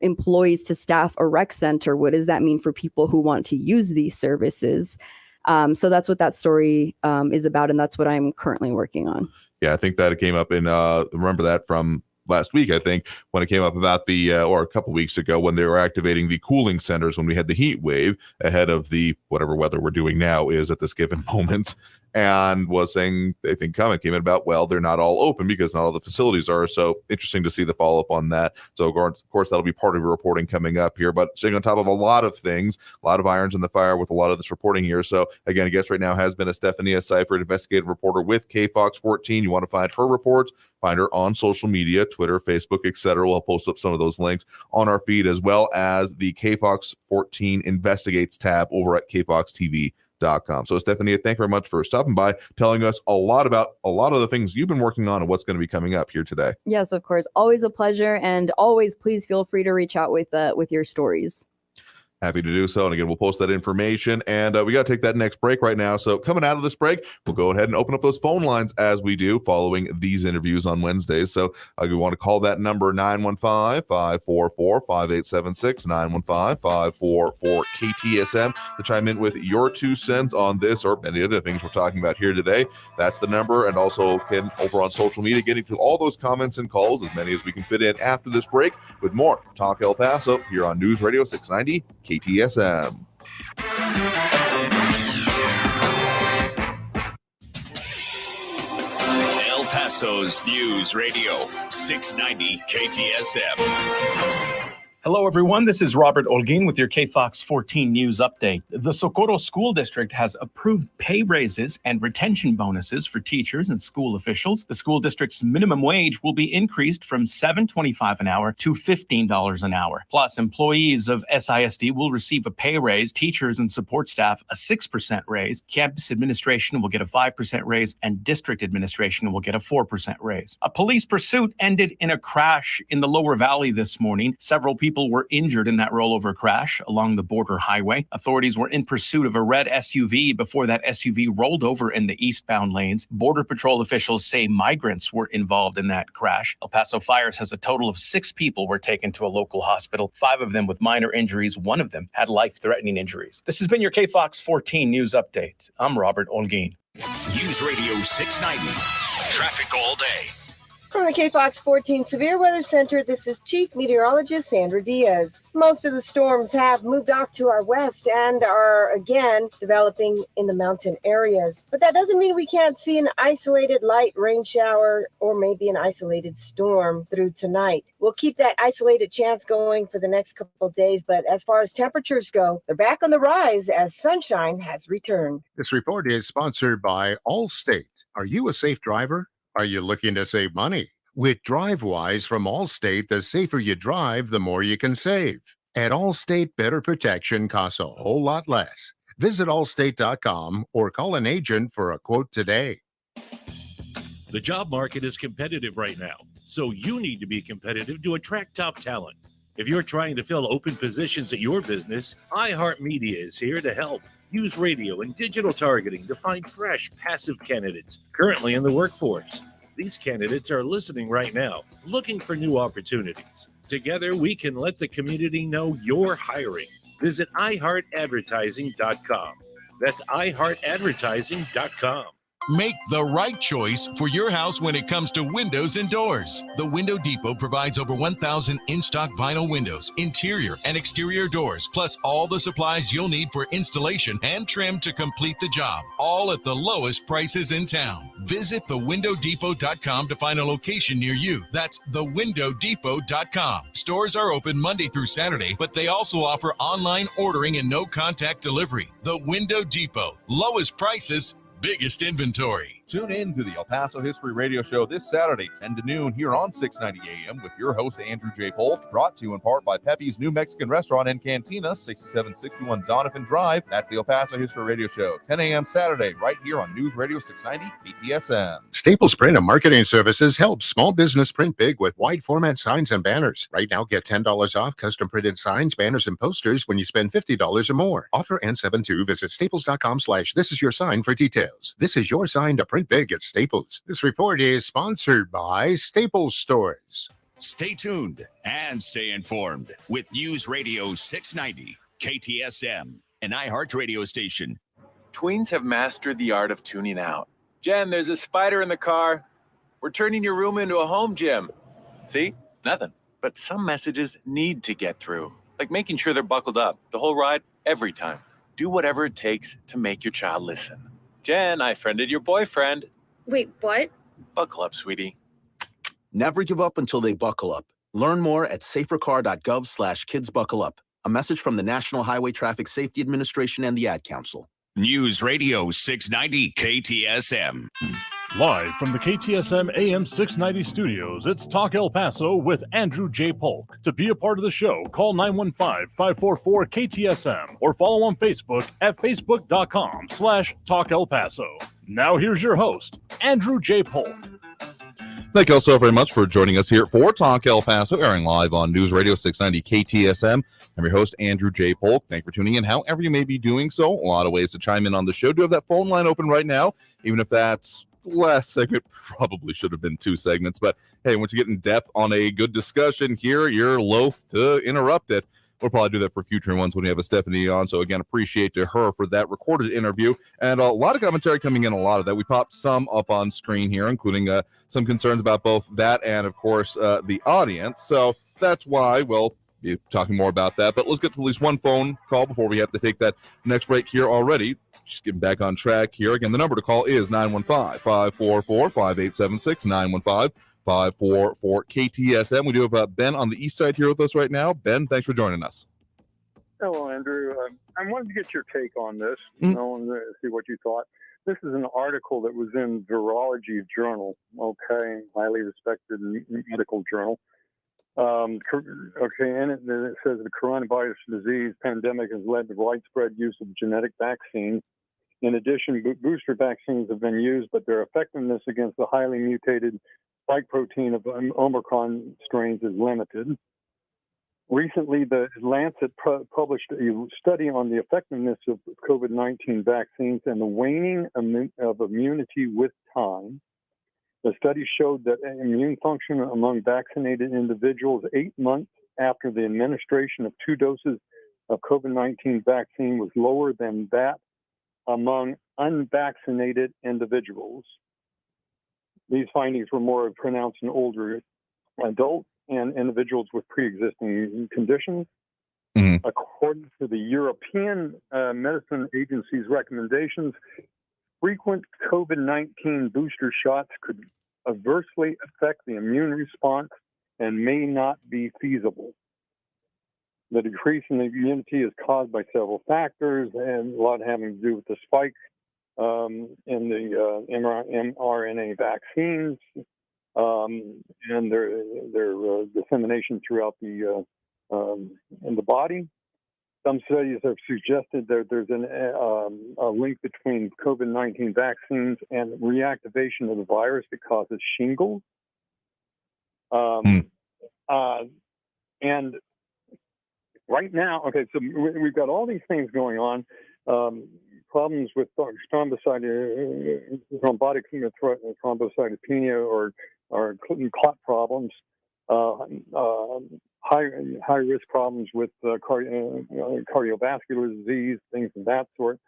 employees to staff a rec center, what does that mean for people who want to use these services? So that's what that story is about, and that's what I'm currently working on. Yeah, I think that came up in, remember that from last week, I think, when it came up about or a couple weeks ago when they were activating the cooling centers when we had the heat wave ahead of the whatever weather we're doing now is at this given moment. and was saying they think comment came in about, well, they're not all open because not all the facilities are. So interesting to see the follow-up on that. So, of course, that'll be part of your reporting coming up here. But sitting on top of a lot of things, a lot of irons in the fire with a lot of this reporting here. So, again, a guest right now has been Estefania Seifert, investigative reporter with KFOX 14. You want to find her reports, find her on social media, Twitter, Facebook, etc. We'll post up some of those links on our feed, as well as the KFOX 14 Investigates tab over at KFOXTV.com. So, Estefania, thank you very much for stopping by, telling us a lot about a lot of the things you've been working on and what's going to be coming up here today. Yes, of course. Always a pleasure. And always, please feel free to reach out with your stories. Happy to do so. And again, we'll post that information. And we got to take that next break right now. So coming out of this break, we'll go ahead and open up those phone lines as we do following these interviews on Wednesdays. So we want to call that number 915-544-5876, 915-544-KTSM to chime in with your 2 cents on this or any other things we're talking about here today. That's the number. And also can over on social media, getting to all those comments and calls, as many as we can fit in after this break, with more Talk El Paso here on News Radio 690 KTSM. El Paso's News Radio 690 KTSM. Hello, everyone. This is Robert Olguin with your KFOX 14 News Update. The Socorro School District has approved pay raises and retention bonuses for teachers and school officials. The school district's minimum wage will be increased from $7.25 an hour to $15 an hour. Plus, employees of SISD will receive a pay raise, teachers and support staff a 6% raise, campus administration will get a 5% raise, and district administration will get a 4% raise. A police pursuit ended in a crash in the Lower Valley this morning. Several people were injured in that rollover crash along the border highway. Authorities were in pursuit of a red SUV before that SUV rolled over in the eastbound lanes. Border Patrol officials say migrants were involved in that crash. El Paso Fire says a total of 6 people were taken to a local hospital, 5 of them with minor injuries. 1 of them had life-threatening injuries. This has been your KFOX 14 News Update. I'm Robert Olguin. News Radio 690. Traffic all day. From the KFOX 14 Severe Weather Center, this is Chief Meteorologist Sandra Diaz. Most of the storms have moved off to our west and are again developing in the mountain areas. But that doesn't mean we can't see an isolated light rain shower or maybe an isolated storm through tonight. We'll keep that isolated chance going for the next couple of days, but as far as temperatures go, they're back on the rise as sunshine has returned. This report is sponsored by Allstate. Are you a safe driver? Are you looking to save money? With DriveWise from Allstate, the safer you drive, the more you can save. At Allstate, better protection costs a whole lot less. Visit allstate.com or call an agent for a quote today. The job market is competitive right now, so you need to be competitive to attract top talent. If you're trying to fill open positions at your business, iHeartMedia is here to help. Use radio and digital targeting to find fresh, passive candidates currently in the workforce. These candidates are listening right now, looking for new opportunities. Together, we can let the community know you're hiring. Visit iHeartAdvertising.com. That's iHeartAdvertising.com. Make the right choice for your house when it comes to windows and doors. The Window Depot provides over 1,000 in-stock vinyl windows, interior and exterior doors, plus all the supplies you'll need for installation and trim to complete the job, all at the lowest prices in town. Visit thewindowdepot.com to find a location near you. That's thewindowdepot.com. Stores are open Monday through Saturday, but they also offer online ordering and no-contact delivery. The Window Depot. Lowest prices, biggest inventory. Tune in to the El Paso History Radio Show this Saturday, 10 to noon, here on 690 AM with your host, Andrew J. Polk, brought to you in part by Pepe's New Mexican Restaurant and Cantina, 6761 Donovan Drive. That's the El Paso History Radio Show, 10 a.m. Saturday, right here on News Radio 690 KTSM. Staples Print and Marketing Services helps small business print big with wide format signs and banners. Right now, get $10 off custom printed signs, banners, and posters when you spend $50 or more. Offer ends 7/2. Visit staples.com/this is your sign for details. This is your sign to print big at Staples. This report is sponsored by Staples Stores. Stay tuned and stay informed with News Radio 690 KTSM, an iHeart radio station. Tweens have mastered the art of tuning out. Jen, there's a spider in the car. We're turning your room into a home gym. See? Nothing. But some messages need to get through, like making sure they're buckled up the whole ride, every time. Do whatever it takes to make your child listen. Jen, I friended your boyfriend. Wait, what? Buckle up, sweetie. Never give up until they buckle up. Learn more at safercar.gov/kidsbuckleup. A message from the National Highway Traffic Safety Administration and the Ad Council. News Radio 690 KTSM. Live from the KTSM AM 690 studios, it's Talk El Paso with Andrew J. Polk. To be a part of the show, call 915-544-KTSM or follow on Facebook at facebook.com/Talk El Paso. Now here's your host, Andrew J. Polk. Thank you all so very much for joining us here for Talk El Paso, airing live on News Radio 690 KTSM. I'm your host, Andrew J. Polk. Thank you for tuning in, however you may be doing so. A lot of ways to chime in on the show. Do have that phone line open right now, even if that's last segment probably should have been 2 segments. But hey, once you get in depth on a good discussion here, you're loath to interrupt it. We'll probably do that for future ones when we have a Stephanie on. So again, appreciate to her for that recorded interview, and a lot of commentary coming in. A lot of that we popped some up on screen here, including some concerns about both that and of course the audience. So that's why we'll be talking more about that. But let's get to at least one phone call before we have to take that next break here already. Just getting back on track here. Again, the number to call is 915-544-5876, 915-544-KTSM. We do have Ben on the east side here with us right now. Ben, thanks for joining us. Hello, Andrew. I wanted to get your take on this, and see what you thought. This is an article that was in Virology Journal, okay, highly respected medical journal. And it says the coronavirus disease pandemic has led to widespread use of genetic vaccines. In addition, booster vaccines have been used, but their effectiveness against the highly mutated spike protein of Omicron strains is limited. Recently, the Lancet published a study on the effectiveness of COVID-19 vaccines and the waning of immunity with time. The study showed that immune function among vaccinated individuals 8 months after the administration of 2 doses of COVID-19 vaccine was lower than that among unvaccinated individuals. These findings were more pronounced in older adults and individuals with pre-existing conditions. According to the European Medicine Agency's recommendations, frequent COVID-19 booster shots could adversely affect the immune response and may not be feasible. The decrease in immunity is caused by several factors, and a lot having to do with the spike in the mRNA vaccines and their dissemination throughout in the body. Some studies have suggested that there's a link between COVID-19 vaccines and reactivation of the virus that causes shingles. And right now, so we've got all these things going on. Problems with thrombotic thrombocytopenia or clot problems, high risk problems with cardiovascular disease, things of that sort.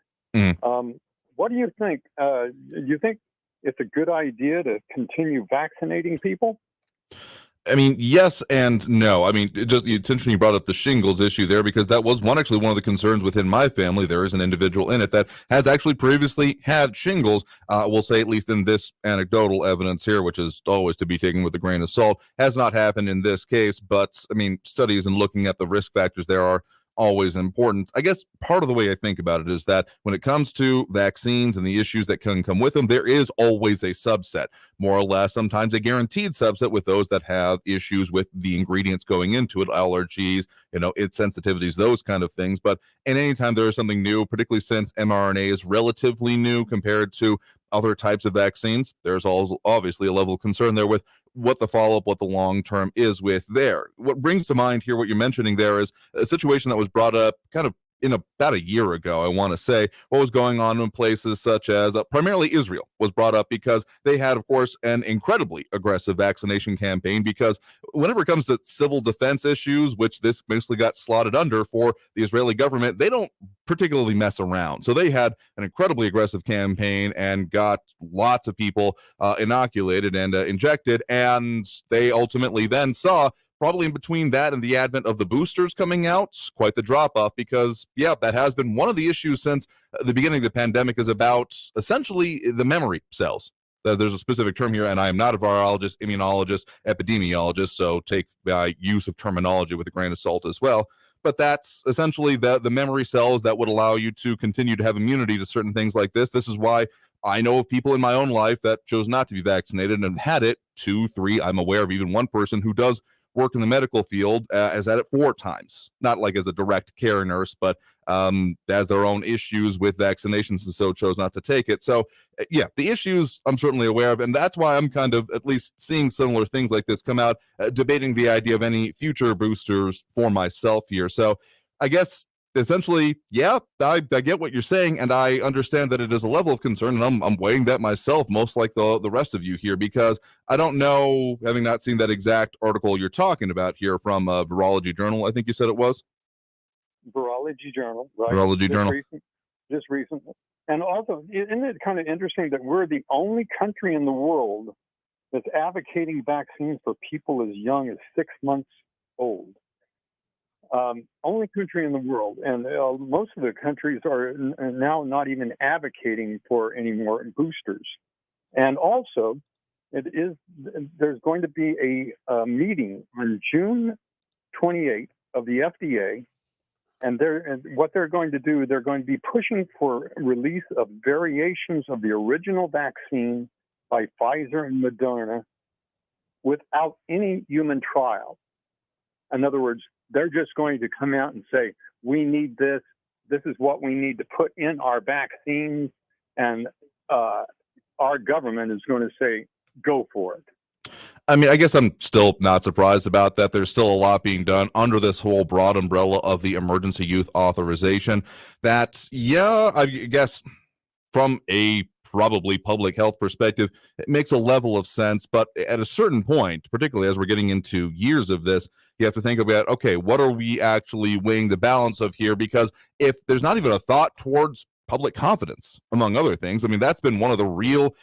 What do you think? Do you think it's a good idea to continue vaccinating people? I mean, yes and no. I mean, it's interesting you brought up the shingles issue there, because that was one of the concerns within my family. There is an individual in it that has actually previously had shingles. We'll say, at least in this anecdotal evidence here, which is always to be taken with a grain of salt, has not happened in this case. But I mean, studies and looking at the risk factors there are always important. I guess part of the way I think about it is that when it comes to vaccines and the issues that can come with them, there is always a subset, more or less, sometimes a guaranteed subset, with those that have issues with the ingredients going into it, allergies, its sensitivities, those kind of things. But anytime there is something new, particularly since mRNA is relatively new compared to other types of vaccines, there's also obviously a level of concern there with what the follow-up, what the long-term is with there. What brings to mind here, what you're mentioning there, is a situation that was brought up kind of in about a year ago, I want to say, what was going on in places such as primarily Israel was brought up, because they had, of course, an incredibly aggressive vaccination campaign. Because whenever it comes to civil defense issues, which this mostly got slotted under for the Israeli government, they don't particularly mess around. So they had an incredibly aggressive campaign and got lots of people inoculated and injected, and they ultimately then saw probably in between that and the advent of the boosters coming out, quite the drop-off because, yeah, that has been one of the issues since the beginning of the pandemic is about essentially the memory cells. There's a specific term here, and I am not a virologist, immunologist, epidemiologist, so take use of terminology with a grain of salt as well. But that's essentially the memory cells that would allow you to continue to have immunity to certain things like this. This is why I know of people in my own life that chose not to be vaccinated and had it 2, 3. I'm aware of even one person who does work in the medical field has had it 4 times, not like as a direct care nurse, but has their own issues with vaccinations and so chose not to take it. So, yeah, the issues I'm certainly aware of, and that's why I'm kind of at least seeing similar things like this come out, debating the idea of any future boosters for myself here. So I guess essentially, yeah, I get what you're saying, and I understand that it is a level of concern, and I'm weighing that myself, most like the rest of you here, because I don't know, having not seen that exact article you're talking about here from Virology Journal, I think you said it was? Virology Journal, right? Virology Journal. Just recently. And also, isn't it kind of interesting that we're the only country in the world that's advocating vaccines for people as young as 6 months old? Only country in the world, and most of the countries are now not even advocating for any more boosters. And also, there's going to be a meeting on June 28th of the FDA, and what they're going to do, they're going to be pushing for release of variations of the original vaccine by Pfizer and Moderna without any human trial. In other words, they're just going to come out and say, we need this. This is what we need to put in our vaccines. And our government is going to say, go for it. I mean, I guess I'm still not surprised about that. There's still a lot being done under this whole broad umbrella of the emergency use authorization. That, yeah, I guess from a probably public health perspective, it makes a level of sense. But at a certain point, particularly as we're getting into years of this, you have to think about, okay, what are we actually weighing the balance of here? Because if there's not even a thought towards public confidence, among other things, I mean, that's been one of the real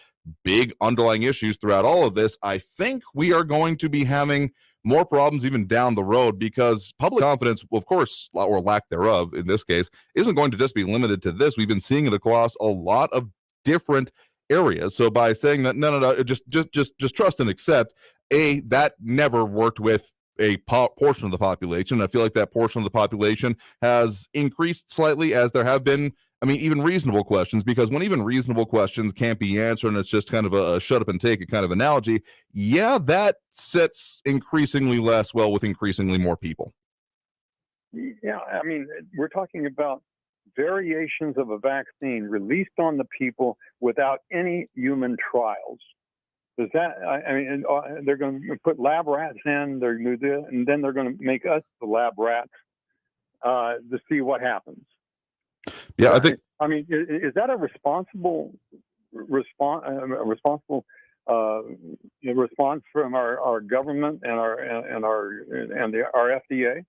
big underlying issues throughout all of this. I think we are going to be having more problems even down the road because public confidence, of course, or lack thereof in this case, isn't going to just be limited to this. We've been seeing it across a lot of different areas. So by saying that, no, just trust and accept, that never worked with a portion of the population. I feel like that portion of the population has increased slightly as there have been, I mean, even reasonable questions, because when even reasonable questions can't be answered and it's just kind of a shut up and take it kind of analogy, yeah, that sits increasingly less well with increasingly more people. Yeah, I mean, we're talking about variations of a vaccine released on the people without any human trials. Does that, I mean, they're going to put lab rats in, they're going to do that, and then they're going to make us the lab rats to see what happens. Yeah, I think. I mean, is that a responsible response from our government and our FDA?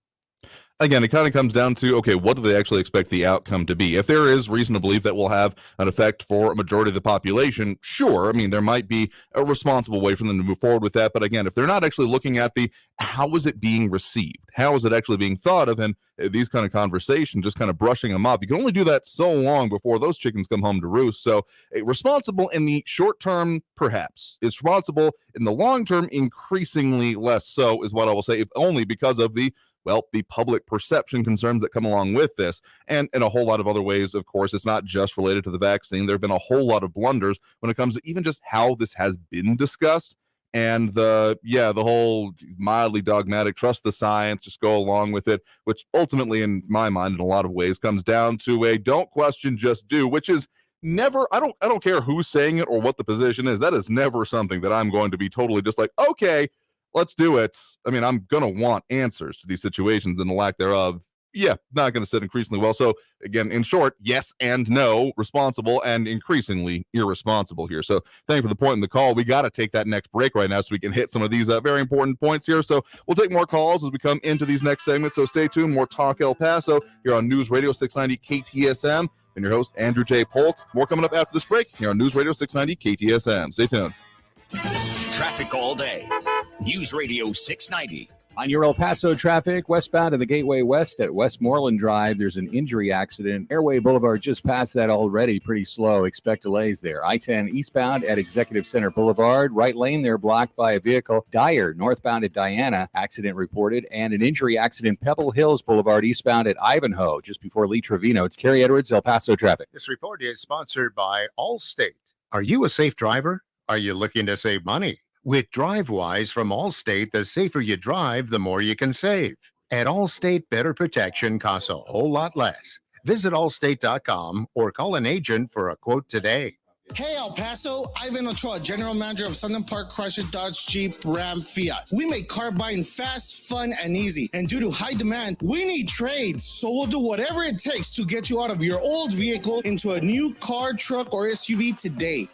Again, it kind of comes down to, okay, what do they actually expect the outcome to be? If there is reason to believe that will have an effect for a majority of the population, sure. I mean, there might be a responsible way for them to move forward with that. But again, if they're not actually looking at how is it being received? How is it actually being thought of? And these kind of conversations, just kind of brushing them off. You can only do that so long before those chickens come home to roost. So responsible in the short term, perhaps. It's responsible in the long term, increasingly less so is what I will say, if only because of the public perception concerns that come along with this. And in a whole lot of other ways, of course, it's not just related to the vaccine. There have been a whole lot of blunders when it comes to even just how this has been discussed. And the whole mildly dogmatic, trust the science, just go along with it, which ultimately, in my mind, in a lot of ways, comes down to a don't question, just do, which is never, I don't care who's saying it or what the position is. That is never something that I'm going to be totally just like, okay, let's do it. I mean, I'm going to want answers to these situations, and the lack thereof, not going to sit increasingly well. So again, in short, yes and no, responsible and increasingly irresponsible here. So thank you for the point in the call. We got to take that next break right now so we can hit some of these very important points here. So we'll take more calls as we come into these next segments. So stay tuned. More Talk El Paso here on News Radio 690 KTSM. And your host, Andrew J. Polk. More coming up after this break here on News Radio 690 KTSM. Stay tuned. Traffic all day. News Radio 690 On your El Paso traffic, westbound of the Gateway West at Westmoreland Drive, there's an injury accident. Airway Boulevard just past that already, pretty slow. Expect delays there. I-10 eastbound at Executive Center Boulevard, right lane there blocked by a vehicle. Dyer, northbound at Diana, accident reported. And an injury accident, Pebble Hills Boulevard eastbound at Ivanhoe, just before Lee Trevino. It's Kerry Edwards, El Paso traffic. This report is sponsored by Allstate. Are you a safe driver? Are you looking to save money? With DriveWise from Allstate, the safer you drive, the more you can save. At Allstate, better protection costs a whole lot less. Visit allstate.com or call an agent for a quote today. Hey El Paso, Ivan Ochoa, General Manager of Southern Park Chrysler Dodge Jeep Ram Fiat. We make car buying fast, fun, and easy. And due to high demand, we need trades. So we'll do whatever it takes to get you out of your old vehicle into a new car, truck, or SUV today.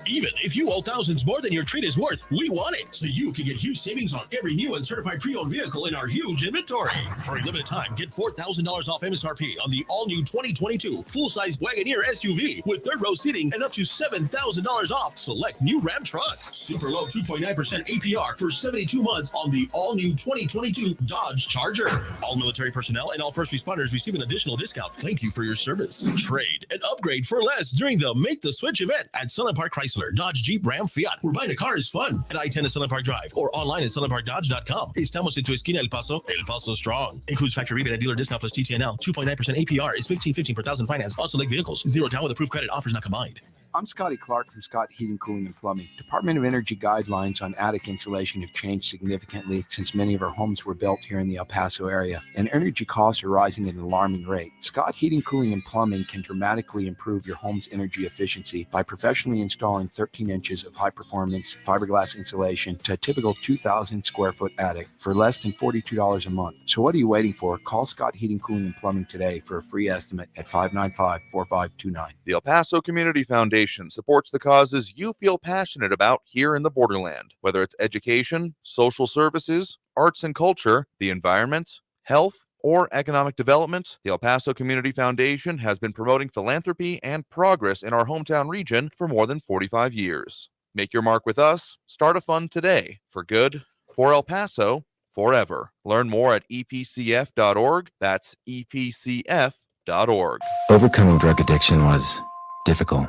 Even if you owe thousands more than your trade is worth, we want it. So you can get huge savings on every new and certified pre-owned vehicle in our huge inventory. For a limited time, get $4,000 off MSRP on the all-new 2022 full-size Wagoneer SUV with third-row seating and up to $7,000 off select new Ram trucks. Super low 2.9% APR for 72 months on the all-new 2022 Dodge Charger. All military personnel and all first responders receive an additional discount. Thank you for your service. Trade and upgrade for less during the Make the Switch event at Southern Park Chrysler, Dodge, Jeep, Ram, Fiat. Where buying a car is fun. At I-10 at Southern Park Drive or online at southernparkdodge.com. Estamos en tu esquina El Paso. El Paso Strong. Includes factory rebate and dealer discount plus TTNL. 2.9% APR is $15.15 per thousand finance on select vehicles. 0 down with approved credit. Offers not combined. I'm Scotty Clark from Scott Heating, Cooling, and Plumbing. Department of Energy guidelines on attic insulation have changed significantly since many of our homes were built here in the El Paso area, and energy costs are rising at an alarming rate. Scott Heating, Cooling, and Plumbing can dramatically improve your home's energy efficiency by professionally installing 13 inches of high-performance fiberglass insulation to a typical 2,000 square foot attic for less than $42 a month. So what are you waiting for? Call Scott Heating, Cooling, and Plumbing today for a free estimate at 595-4529. The El Paso Community Foundation supports the causes you feel passionate about here in the Borderland, whether it's education, social services, arts and culture, the environment, health, or economic development. The El Paso Community Foundation has been promoting philanthropy and progress in our hometown region for more than 45 years. Make your mark with us. Start a fund today. For good, for El Paso, forever. Learn more at epcf.org. That's epcf.org. Overcoming drug addiction was difficult,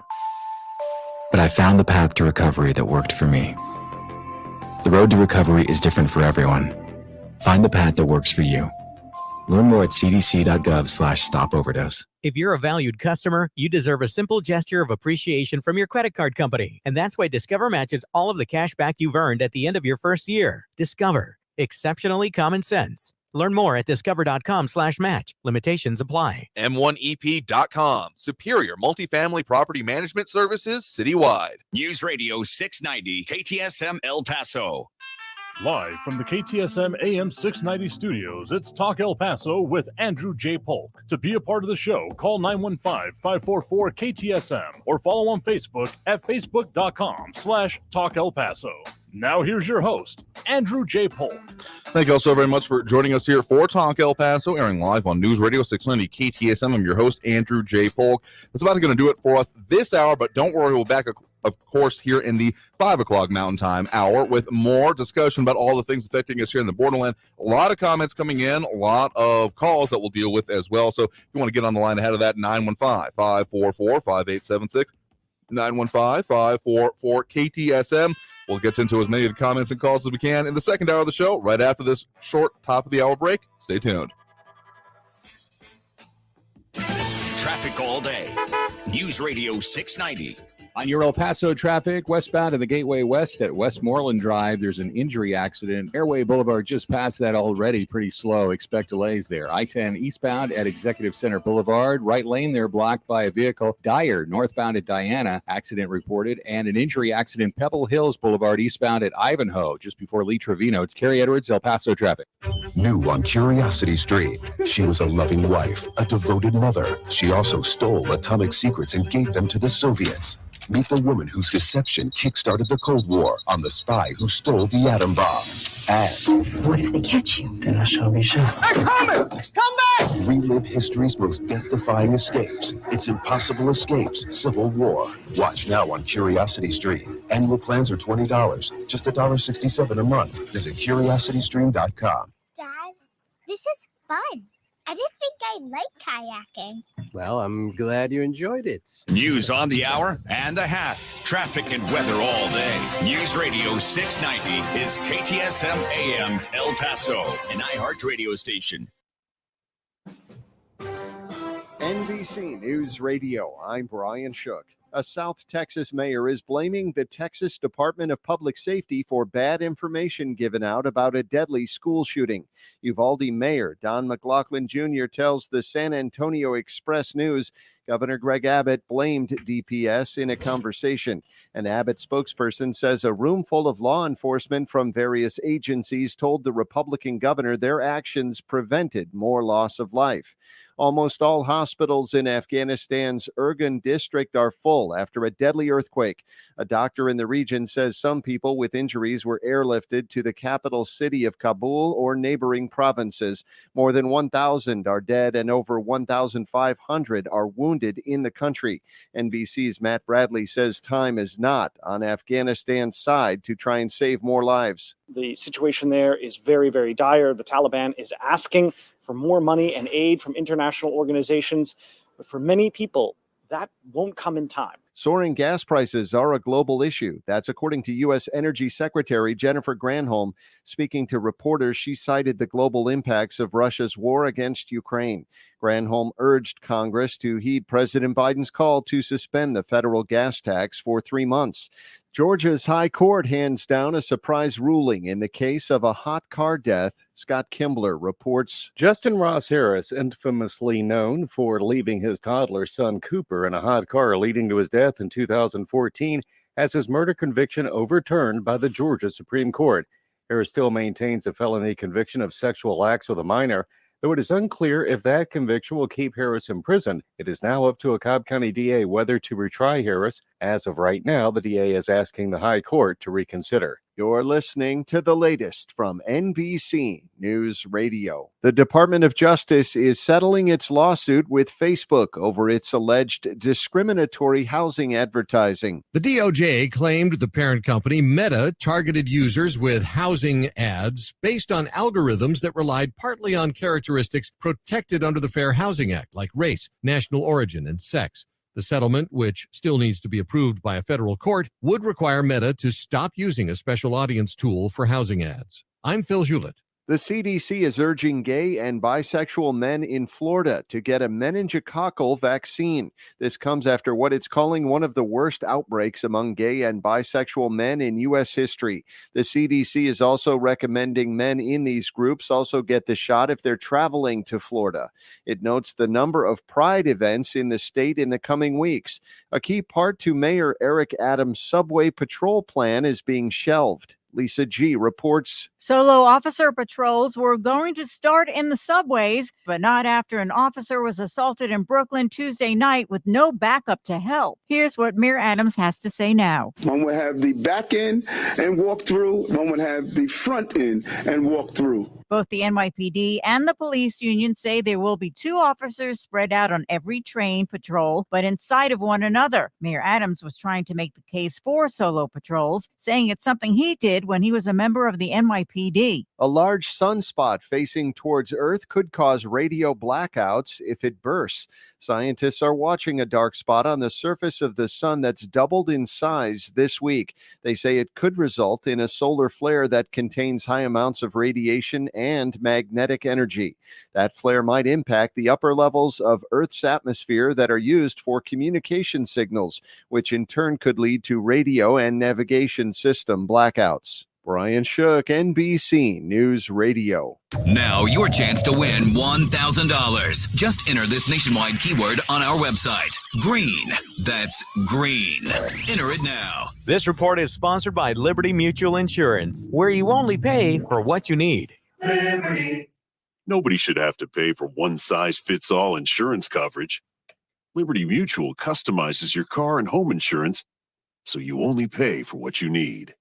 but I found the path to recovery that worked for me. The road to recovery is different for everyone. Find the path that works for you. Learn more at cdc.gov/stopoverdose. If you're a valued customer, you deserve a simple gesture of appreciation from your credit card company. And that's why Discover matches all of the cash back you've earned at the end of your first year. Discover. Exceptionally common sense. Learn more at discover.com/match. Limitations apply. M1EP.com. Superior multifamily property management services citywide. News Radio 690 KTSM El Paso. Live from the KTSM AM 690 studios, it's Talk El Paso with Andrew J. Polk. To be a part of the show, call 915-544-KTSM or follow on Facebook at facebook.com/Talk El Paso. Now here's your host, Andrew J. Polk. Thank you all so very much for joining us here for Talk El Paso, airing live on News Radio 690 KTSM. I'm your host, Andrew J. Polk. That's about going to do it for us this hour, but don't worry, we'll be back, of course, here in the 5 o'clock Mountain Time hour with more discussion about all the things affecting us here in the Borderland. A lot of comments coming in, a lot of calls that we'll deal with as well. So if you want to get on the line ahead of that, 915-544-5876, 915-544-KTSM. We'll get into as many of the comments and calls as we can in the second hour of the show, right after this short top-of-the-hour break. Stay tuned. Traffic all day. News Radio 690. On your El Paso traffic, westbound of the Gateway West at Westmoreland Drive, there's an injury accident. Airway Boulevard just past that already, pretty slow. Expect delays there. I-10 eastbound at Executive Center Boulevard, right lane there blocked by a vehicle. Dyer, northbound at Diana, accident reported. And an injury accident, Pebble Hills Boulevard eastbound at Ivanhoe, just before Lee Trevino. It's Kerry Edwards, El Paso traffic. New on Curiosity Street, she was a loving wife, a devoted mother. She also stole atomic secrets and gave them to the Soviets. Meet the woman whose deception kick-started the Cold War on the spy who stole the atom bomb. And what if they catch you? Then I shall be shot. they're coming! Come back! Relive history's most death-defying escapes. It's Impossible Escapes, Civil War. Watch now on Curiosity Street. Annual plans are $20, just $1.67 a month. Visit curiositystream.com. This is fun. I didn't think I liked kayaking. Well, I'm glad you enjoyed it. News on the hour and a half. Traffic and weather all day. News Radio 690 is KTSM AM El Paso, an iHeart radio station. NBC News Radio, I'm Brian Shook. A South Texas mayor is blaming the Texas Department of Public Safety for bad information given out about a deadly school shooting. Uvalde Mayor Don McLaughlin Jr. tells the San Antonio Express News Governor Greg Abbott blamed DPS in a conversation. An Abbott spokesperson says a room full of law enforcement from various agencies told the Republican governor their actions prevented more loss of life. Almost all hospitals in Afghanistan's Urgan district are full after a deadly earthquake. A doctor in the region says some people with injuries were airlifted to the capital city of Kabul or neighboring provinces. More than 1,000 are dead and over 1,500 are wounded in the country. NBC's Matt Bradley says time is not on Afghanistan's side to try and save more lives. The situation there is very, very dire. The Taliban is asking for more money and aid from international organizations. But for many people, that won't come in time. Soaring gas prices are a global issue. That's according to U.S. Energy Secretary Jennifer Granholm. Speaking to reporters, she cited the global impacts of Russia's war against Ukraine. Granholm urged Congress to heed President Biden's call to suspend the federal gas tax for 3 months. Georgia's High Court hands down a surprise ruling in the case of a hot car death. Scott Kimbler reports. Justin Ross Harris, infamously known for leaving his toddler son Cooper in a hot car leading to his death in 2014, has his murder conviction overturned by the Georgia Supreme Court. Harris still maintains a felony conviction of sexual acts with a minor, though it is unclear if that conviction will keep Harris in prison. It is now up to a Cobb County DA whether to retry Harris. As of right now, the DA is asking the High Court to reconsider. You're listening to the latest from NBC News Radio. The Department of Justice is settling its lawsuit with Facebook over its alleged discriminatory housing advertising. The DOJ claimed the parent company Meta targeted users with housing ads based on algorithms that relied partly on characteristics protected under the Fair Housing Act, like race, national origin, and sex. The settlement, which still needs to be approved by a federal court, would require Meta to stop using a special audience tool for housing ads. I'm Phil Hewlett. The CDC is urging gay and bisexual men in Florida to get a meningococcal vaccine. This comes after what it's calling one of the worst outbreaks among gay and bisexual men in U.S. history. The CDC is also recommending men in these groups also get the shot if they're traveling to Florida. It notes the number of pride events in the state in the coming weeks. A key part to Mayor Eric Adams' subway patrol plan is being shelved. Lisa G. reports. Solo officer patrols were going to start in the subways, but not after an officer was assaulted in Brooklyn Tuesday night with no backup to help. Here's what Mayor Adams has to say now. One would have the back end and walk through. One would have the front end and walk through. Both the NYPD and the police union say there will be 2 officers spread out on every train patrol, but inside of one another. Mayor Adams was trying to make the case for solo patrols, saying it's something he did when he was a member of the NYPD. A large sunspot facing towards Earth could cause radio blackouts if it bursts. Scientists are watching a dark spot on the surface of the sun that's doubled in size this week. They say it could result in a solar flare that contains high amounts of radiation and magnetic energy. That flare might impact the upper levels of Earth's atmosphere that are used for communication signals, which in turn could lead to radio and navigation system blackouts. Brian Shook, NBC News Radio. Now your chance to win $1,000. Just enter this nationwide keyword on our website. Green. That's green. Enter it now. This report is sponsored by Liberty Mutual Insurance, where you only pay for what you need. Liberty. Nobody should have to pay for one-size-fits-all insurance coverage. Liberty Mutual customizes your car and home insurance so you only pay for what you need.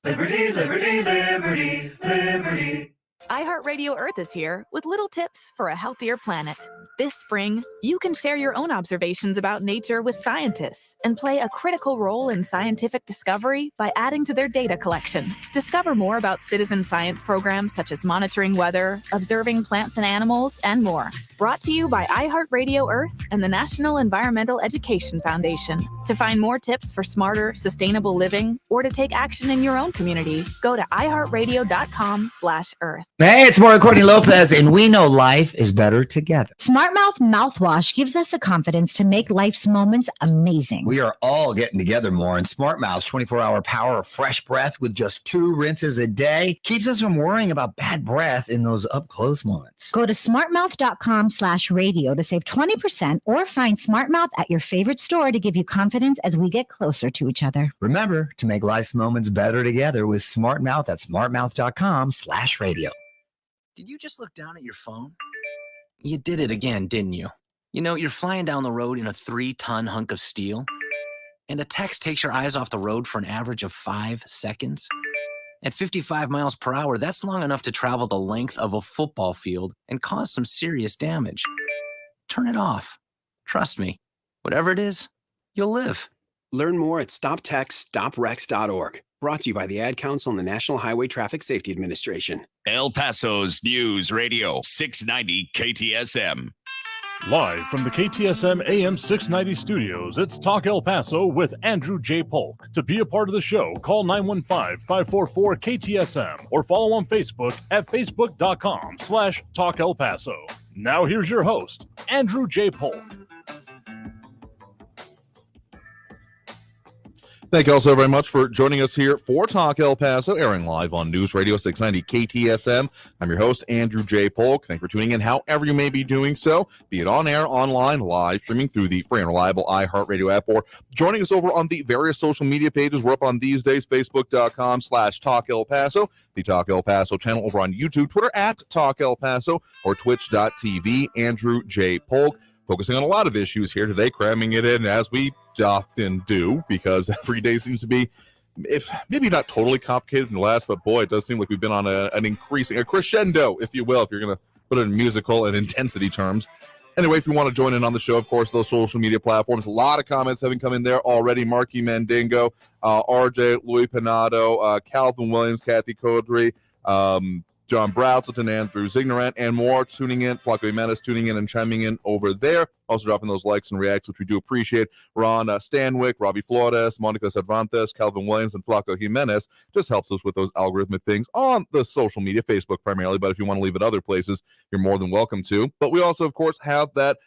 Liberty, liberty, liberty, liberty. iHeartRadio Earth is here with little tips for a healthier planet. This spring, you can share your own observations about nature with scientists and play a critical role in scientific discovery by adding to their data collection. Discover more about citizen science programs such as monitoring weather, observing plants and animals, and more. Brought to you by iHeartRadio Earth and the National Environmental Education Foundation. To find more tips for smarter, sustainable living or to take action in your own community, go to iHeartRadio.com/Earth. Hey, it's Mario Courtney Lopez, and we know life is better together. Smart Mouth mouthwash gives us the confidence to make life's moments amazing. We are all getting together more, and Smart Mouth's 24-hour power of fresh breath with just 2 rinses a day keeps us from worrying about bad breath in those up-close moments. Go to smartmouth.com/radio to save 20% or find Smart Mouth at your favorite store to give you confidence as we get closer to each other. Remember to make life's moments better together with Smart Mouth at smartmouth.com/radio. Did you just look down at your phone? You did it again, didn't you? You know, you're flying down the road in a 3-ton hunk of steel, and a text takes your eyes off the road for an average of 5 seconds. At 55 miles per hour, that's long enough to travel the length of a football field and cause some serious damage. Turn it off. Trust me, whatever it is, you'll live. Learn more at stoptextsstopwrecks.org. Brought to you by the Ad Council and the National Highway Traffic Safety Administration. El Paso's News Radio 690 KTSM. Live from the KTSM AM 690 studios, it's Talk El Paso with Andrew J. Polk. To be a part of the show, call 915-544-KTSM or follow on Facebook at facebook.com/Talk El Paso. Now here's your host, Andrew J. Polk. Thank you all so very much for joining us here for Talk El Paso, airing live on News Radio 690 KTSM. I'm your host, Andrew J. Polk. Thank you for tuning in however you may be doing so, be it on air, online, live, streaming through the free and reliable iHeartRadio app, or joining us over on the various social media pages. We're up on these days, facebook.com/Talk El Paso, the Talk El Paso channel over on YouTube, Twitter at Talk El Paso, or twitch.tv, Andrew J. Polk. Focusing on a lot of issues here today, cramming it in as we often do, because every day seems to be, if maybe not totally complicated in the last, but boy, it does seem like we've been on a crescendo, if you will, if you're going to put it in musical and intensity terms. Anyway, if you want to join in on the show, of course, those social media platforms, a lot of comments having come in there already. Marky Mandingo, RJ, Louis Panado, Calvin Williams, Kathy Codry, John Brazelton, Andrew Zignorant, and more tuning in. Flaco Jimenez tuning in and chiming in over there. Also dropping those likes and reacts, which we do appreciate. Ron Stanwyck, Robbie Flores, Monica Cervantes, Calvin Williams, and Flaco Jimenez. Just helps us with those algorithmic things on the social media, Facebook primarily, but if you want to leave it other places, you're more than welcome to. But we also, of course, have that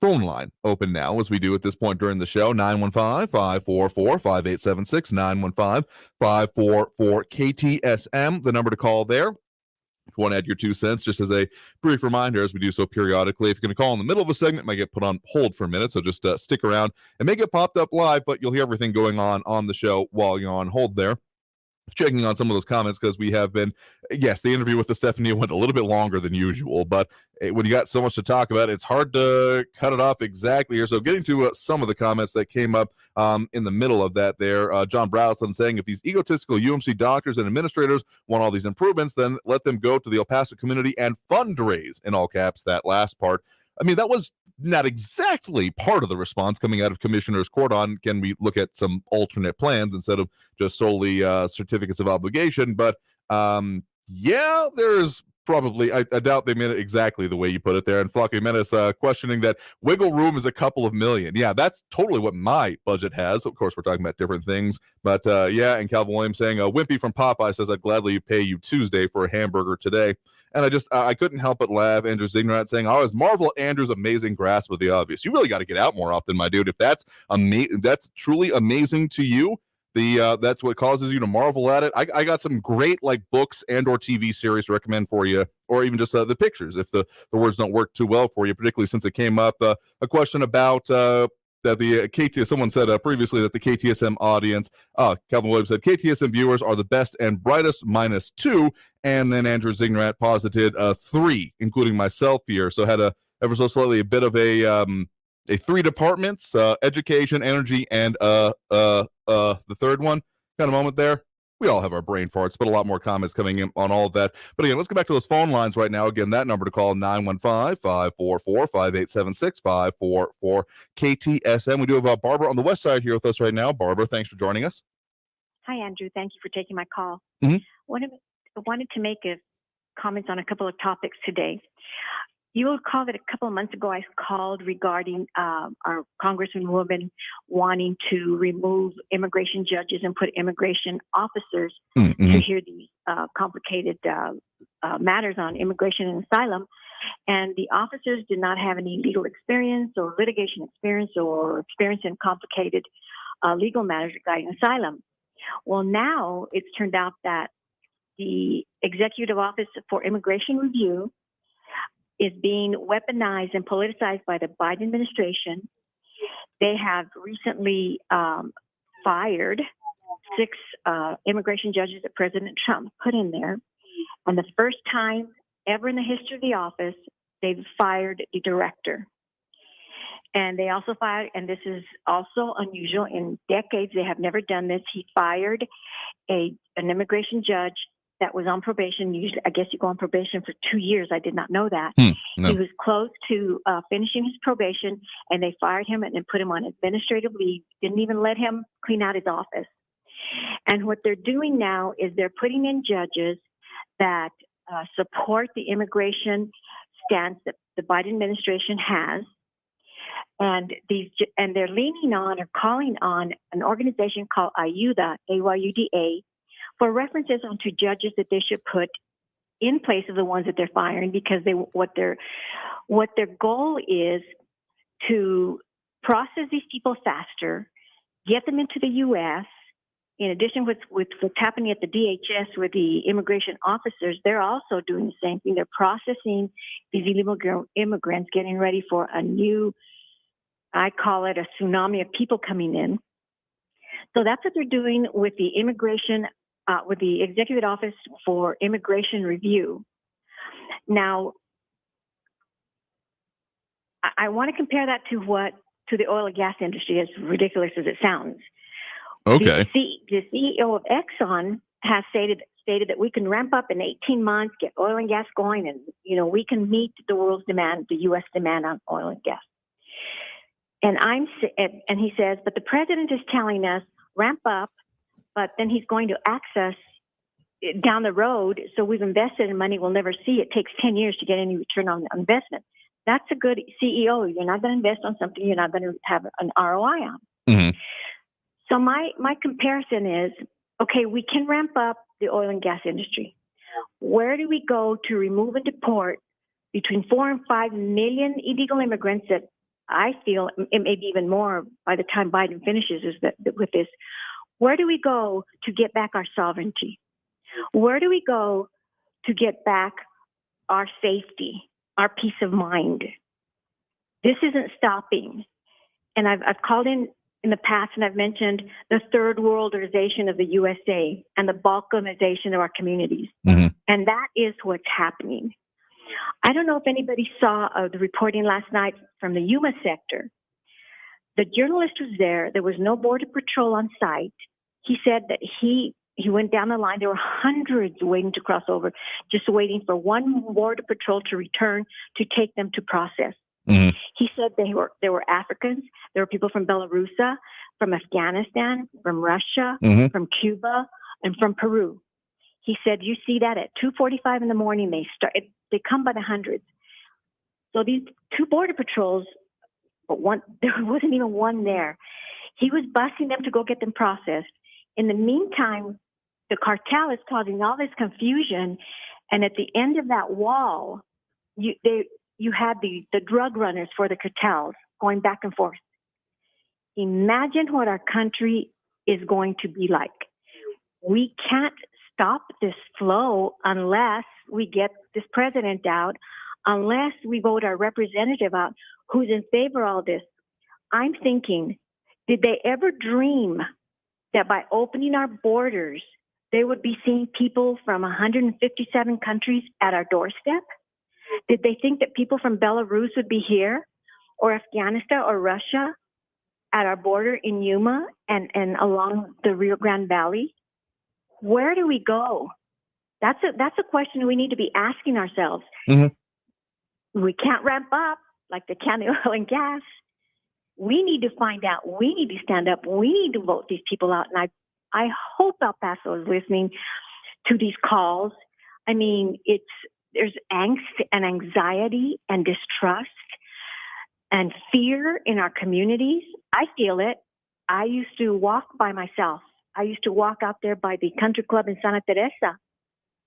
phone line open now, as we do at this point during the show, 915-544-5876, 915-544-KTSM, the number to call there. If you want to add your 2 cents, just as a brief reminder, as we do so periodically, if you're going to call in the middle of a segment, it might get put on hold for a minute, so just stick around. It may get popped up live, but you'll hear everything going on the show while you're on hold there. Checking on some of those comments, because we have been, yes, the interview with the Stephanie went a little bit longer than usual, but when you got so much to talk about, it's hard to cut it off exactly here. So getting to some of the comments that came up in the middle of that there, John Browson saying, if these egotistical UMC doctors and administrators want all these improvements, then let them go to the El Paso community and fundraise, in all caps, that last part. I mean, that was not exactly part of the response coming out of Commissioner's Court on, can we look at some alternate plans instead of just solely certificates of obligation. But yeah, there's probably, I doubt they meant it exactly the way you put it there. And Flaco Jimenez questioning that wiggle room is a couple of million. Yeah, that's totally what my budget has. Of course, we're talking about different things. But yeah, and Calvin Williams saying, Wimpy from Popeye says, I'd gladly pay you Tuesday for a hamburger today. And I couldn't help but laugh. Andrew Zignorant saying, I always marvel at Andrew's amazing grasp of the obvious. You really got to get out more often, my dude. If that's truly amazing to you, that's what causes you to marvel at it. I got some great books and or TV series to recommend for you, or even just the pictures if the words don't work too well for you, particularly since it came up a question about that the someone said previously that the KTSM audience, Calvin Williams said, KTSM viewers are the best and brightest -2, and then Andrew Zignorant posited 3, including myself here. So had ever so slightly a bit of a 3 departments, education, energy, and the third one kind of moment there. We all have our brain farts, but a lot more comments coming in on all of that. But again, let's get back to those phone lines right now. Again, that number to call, 915-544-5876, 544 KTSM. We do have Barbara on the west side here with us right now. Barbara, thanks for joining us. Hi, Andrew. Thank you for taking my call. Mm-hmm. I wanted to make a comments on a couple of topics today. You will recall that a couple of months ago I called regarding our Congressman woman wanting to remove immigration judges and put immigration officers to hear these complicated matters on immigration and asylum. And the officers did not have any legal experience or litigation experience or experience in complicated legal matters regarding asylum. Well, now it's turned out that the Executive Office for Immigration Review is being weaponized and politicized by the Biden administration. They have recently fired 6 immigration judges that President Trump put in there. And the first time ever in the history of the office, they've fired the director. And they also fired, and this is also unusual, in decades they have never done this. He fired an immigration judge that was on probation. Usually, I guess you go on probation for 2 years. I did not know that. No. He was close to finishing his probation, and they fired him and then put him on administrative leave. Didn't even let him clean out his office. And what they're doing now is they're putting in judges that support the immigration stance that the Biden administration has. And they're leaning on or calling on an organization called AYUDA, AYUDA, for references onto judges that they should put in place of the ones that they're firing, because what their goal is to process these people faster, get them into the U.S. In addition with what's happening at the DHS with the immigration officers, they're also doing the same thing. They're processing these illegal immigrants, getting ready for a new, I call it a tsunami of people coming in. So that's what they're doing with the immigration, with the Executive Office for Immigration Review. Now, I want to compare that to the oil and gas industry, as ridiculous as it sounds. Okay. The CEO of Exxon has stated that we can ramp up in 18 months, get oil and gas going, and we can meet the world's demand, the U.S. demand on oil and gas. And he says, but the president is telling us ramp up, but then he's going to access down the road. So we've invested in money we'll never see. It takes 10 years to get any return on investment. That's a good CEO. You're not going to invest on something you're not going to have an ROI on. Mm-hmm. So my comparison is, okay, we can ramp up the oil and gas industry. Where do we go to remove and deport between 4 and 5 million illegal immigrants that I feel it may be even more by the time Biden finishes with this? Where do we go to get back our sovereignty? Where do we go to get back our safety, our peace of mind? This isn't stopping. And I've called in the past, and I've mentioned the third worldization of the USA and the balkanization of our communities. Mm-hmm. And that is what's happening. I don't know if anybody saw the reporting last night from the Yuma sector. The journalist was there. There was no border patrol on site. He said that he went down the line. There were hundreds waiting to cross over, just waiting for one border patrol to return to take them to process. Mm-hmm. He said there were Africans, there were people from Belarus, from Afghanistan, from Russia, Mm-hmm. from Cuba, and from Peru. He said, you see that at 2:45 in the morning, they come by the hundreds. So these 2 border patrols, but there wasn't even one there. He was busing them to go get them processed. In the meantime, the cartel is causing all this confusion. And at the end of that wall, you had the drug runners for the cartels going back and forth. Imagine what our country is going to be like. We can't stop this flow unless we get this president out, unless we vote our representative out who's in favor of all this. I'm thinking, did they ever dream that by opening our borders, they would be seeing people from 157 countries at our doorstep? Did they think that people from Belarus would be here, or Afghanistan or Russia at our border in Yuma and along the Rio Grande Valley? where do we go? That's a question we need to be asking ourselves. Mm-hmm. We can't ramp up like the county oil and gas. We need to find out. We need to stand up. We need to vote these people out. And I hope El Paso is listening to these calls. I mean, there's angst and anxiety and distrust and fear in our communities. I feel it. I used to walk by myself. I used to walk out there by the country club in Santa Teresa.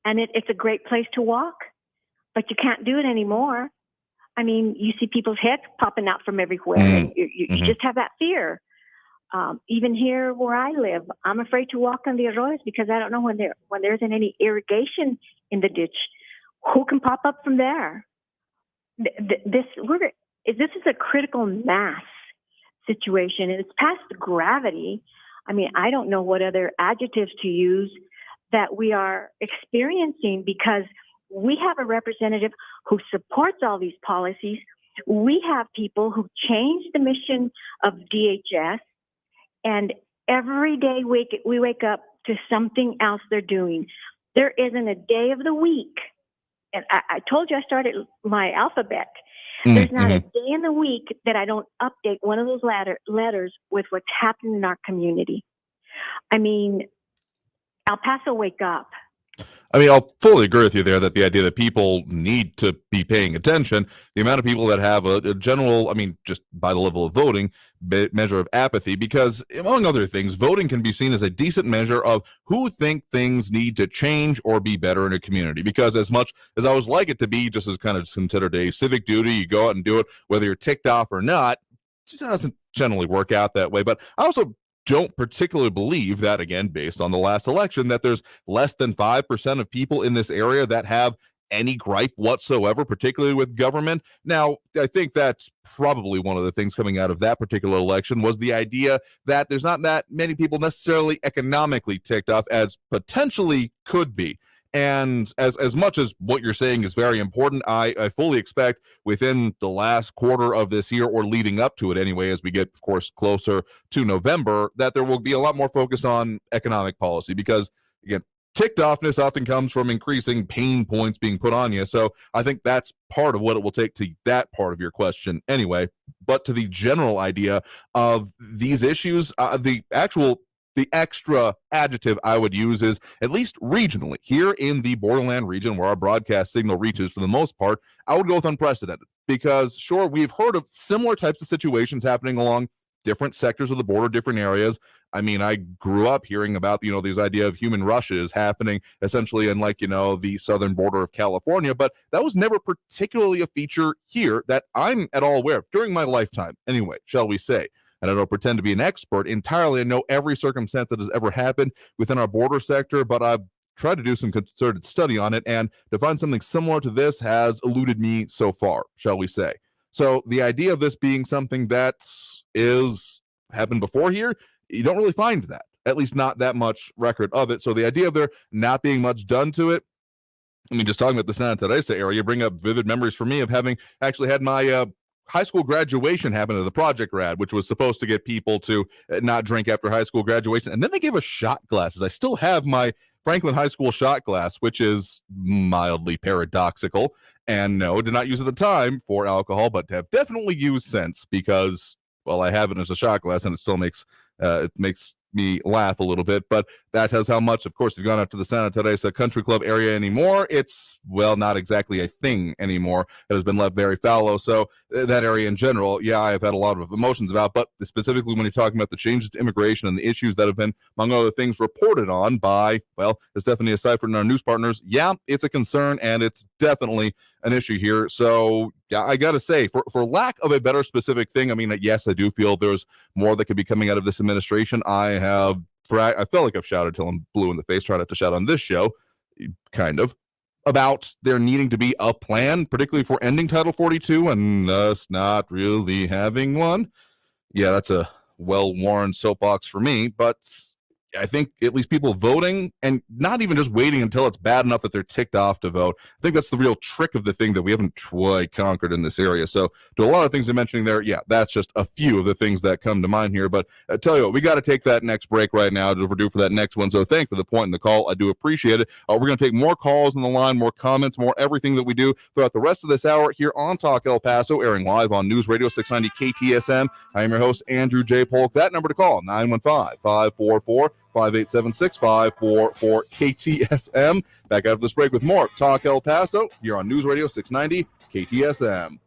And it's a great place to walk, but you can't do it anymore. I mean, you see people's heads popping out from everywhere, and you just have that fear. Even here where I live, I'm afraid to walk on the arroyos because I don't know when there isn't any irrigation in the ditch, who can pop up from there. This is a critical mass situation, and it's past gravity. I mean, I don't know what other adjectives to use that we are experiencing, because we have a representative who supports all these policies. We have people who change the mission of DHS, and every day we wake up to something else they're doing. There isn't a day of the week, and I told you I started my alphabet. There's not a day in the week that I don't update one of those letters with what's happening in our community. I mean, El Paso, wake up. I mean, I'll fully agree with you there that the idea that people need to be paying attention, the amount of people that have a general, I mean, just by the level of voting, measure of apathy, because among other things, voting can be seen as a decent measure of who think things need to change or be better in a community. Because as much as I always like it to be just as kind of considered a civic duty, you go out and do it, whether you're ticked off or not, it just doesn't generally work out that way. But I also don't particularly believe that, again, based on the last election, that there's less than 5% of people in this area that have any gripe whatsoever, particularly with government. Now, I think that's probably one of the things coming out of that particular election was the idea that there's not that many people necessarily economically ticked off as potentially could be. And as much as what you're saying is very important, I fully expect within the last quarter of this year, or leading up to it anyway, as we get, of course, closer to November, that there will be a lot more focus on economic policy. Because, again, ticked offness often comes from increasing pain points being put on you. So I think that's part of what it will take to that part of your question anyway. But to the general idea of these issues, the extra adjective I would use is, at least regionally, here in the Borderland region where our broadcast signal reaches for the most part, I would go with unprecedented. Because, sure, we've heard of similar types of situations happening along different sectors of the border, different areas. I mean, I grew up hearing about, this idea of human rushes happening essentially in the southern border of California, but that was never particularly a feature here that I'm at all aware of during my lifetime, anyway, shall we say. And I don't pretend to be an expert entirely. I know every circumstance that has ever happened within our border sector, but I've tried to do some concerted study on it, and to find something similar to this has eluded me so far, shall we say. So the idea of this being something that is happened before here, you don't really find that, at least not that much record of it. So the idea of there not being much done to it, I mean, just talking about the Santa Teresa area, bring up vivid memories for me of having actually had my high school graduation happen to the Project Rad, which was supposed to get people to not drink after high school graduation. And then they gave us shot glasses. I still have my Franklin High School shot glass, which is mildly paradoxical. And no, did not use at the time for alcohol, but have definitely used since, because, well, I have it as a shot glass and it still makes me laugh a little bit. But that has how much, of course, you've gone up to the Santa Teresa Country Club area anymore. It's, well, not exactly a thing anymore. It has been left very fallow. So that area in general, yeah, I've had a lot of emotions about, but specifically when you're talking about the changes to immigration and the issues that have been, among other things, reported on by, well, as Stephanie has cited and our news partners, yeah, it's a concern and it's definitely an issue here. So yeah, I got to say, for lack of a better specific thing, I mean, yes, I do feel there's more that could be coming out of this administration. I felt like I've shouted till I'm blue in the face, try not to shout on this show, kind of, about there needing to be a plan, particularly for ending Title 42 and us not really having one. Yeah, that's a well-worn soapbox for me, but I think at least people voting and not even just waiting until it's bad enough that they're ticked off to vote. I think that's the real trick of the thing that we haven't quite conquered in this area. So to a lot of things you're mentioning there, yeah, that's just a few of the things that come to mind here. But I tell you what, we got to take that next break right now to overdue for that next one. So thanks for the point in the call. I do appreciate it. We're going to take more calls on the line, more comments, more everything that we do throughout the rest of this hour here on Talk El Paso, airing live on News Radio 690 KTSM. I am your host, Andrew J. Polk. That number to call, 915-544-5876, 544 KTSM. Back after this break with more Talk El Paso here on News Radio 690 KTSM.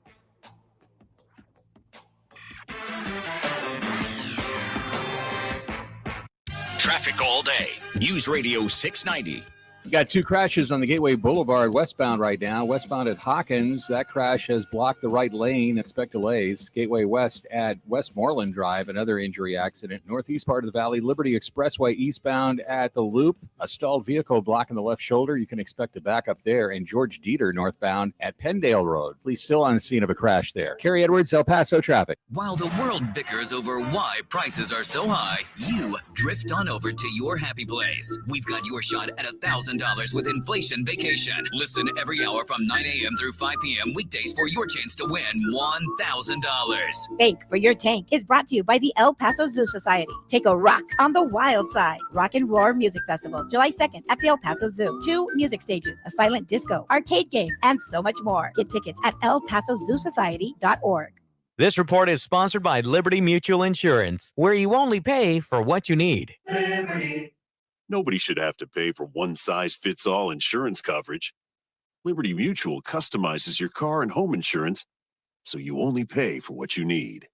Traffic all day. News Radio 690. We got two crashes on the Gateway Boulevard westbound right now. Westbound at Hawkins, that crash has blocked the right lane. Expect delays. Gateway West at Westmoreland Drive, another injury accident. Northeast part of the valley, Liberty Expressway eastbound at the Loop, a stalled vehicle blocking the left shoulder. You can expect a backup there. And George Dieter northbound at Penndale Road. Police still on the scene of a crash there. Kerry Edwards, El Paso traffic. While the world bickers over why prices are so high, you drift on over to your happy place. We've got your shot at $1,000 with Inflation Vacation. Listen every hour from 9 a.m. through 5 p.m. weekdays for your chance to win $1,000. Bank for Your Tank is brought to you by the El Paso Zoo Society. Take a rock on the wild side. Rock and Roar Music Festival, July 2nd at the El Paso Zoo. 2 music stages, a silent disco, arcade games, and so much more. Get tickets at elpasozooSociety.org. This report is sponsored by Liberty Mutual Insurance, where you only pay for what you need. Liberty. Nobody should have to pay for one-size-fits-all insurance coverage. Liberty Mutual customizes your car and home insurance so you only pay for what you need.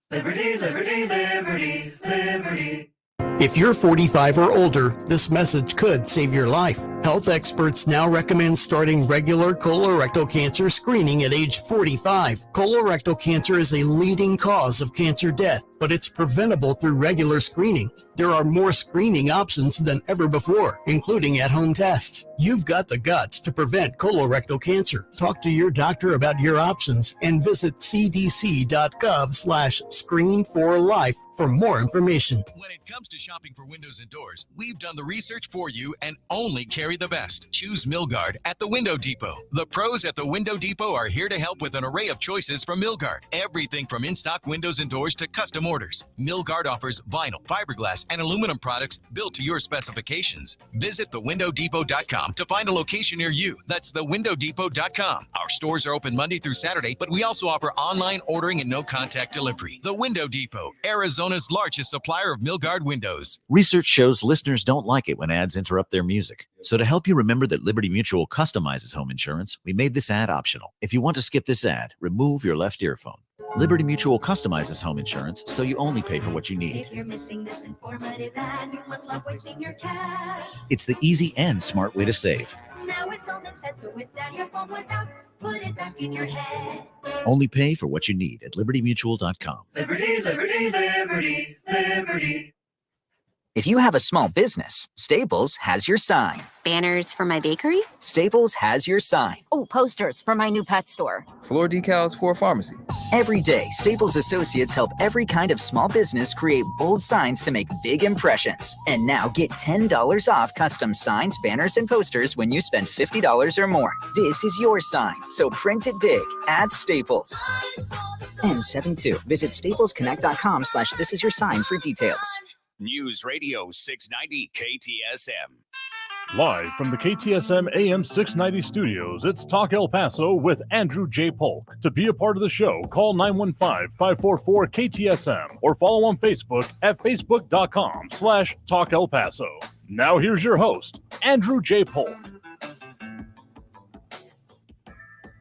Liberty, liberty, liberty, liberty. If you're 45 or older, this message could save your life. Health experts now recommend starting regular colorectal cancer screening at age 45. Colorectal cancer is a leading cause of cancer death, but it's preventable through regular screening. There are more screening options than ever before, including at-home tests. You've got the guts to prevent colorectal cancer. Talk to your doctor about your options and visit cdc.gov/screen4life for more information. When it comes to shopping for windows and doors, we've done the research for you and only carry the best. Choose Milgard at the Window Depot. The pros at the Window Depot are here to help with an array of choices from Milgard. Everything from in-stock windows and doors to custom orders. Milgard offers vinyl, fiberglass, and aluminum products built to your specifications. Visit thewindowdepot.com to find a location near you. That's thewindowdepot.com. Our stores are open Monday through Saturday, but we also offer online ordering and no-contact delivery. The Window Depot, Arizona's largest supplier of Milgard windows. Research shows listeners don't like it when ads interrupt their music. So to help you remember that Liberty Mutual customizes home insurance, we made this ad optional. If you want to skip this ad, remove your left earphone. Liberty Mutual customizes home insurance so you only pay for what you need. If you're missing this informative ad, you must love wasting your cash. It's the easy and smart way to save. Now it's all been said, so if that earphone was out, put it back in your head. Only pay for what you need at libertymutual.com. Liberty, liberty, liberty, liberty. If you have a small business, Staples has your sign. Banners for my bakery? Staples has your sign. Oh, posters for my new pet store. Floor decals for a pharmacy. Every day, Staples associates help every kind of small business create bold signs to make big impressions. And now get $10 off custom signs, banners, and posters when you spend $50 or more. This is your sign, so print it big at Staples. N72. Visit staplesconnect.com/thisisyoursign for details. News Radio 690 KTSM. Live from the KTSM AM 690 studios, it's Talk El Paso with Andrew J. Polk. To be a part of the show, call 915-544-KTSM or follow on Facebook at facebook.com/Talk El Paso. Now here's your host, Andrew J. Polk.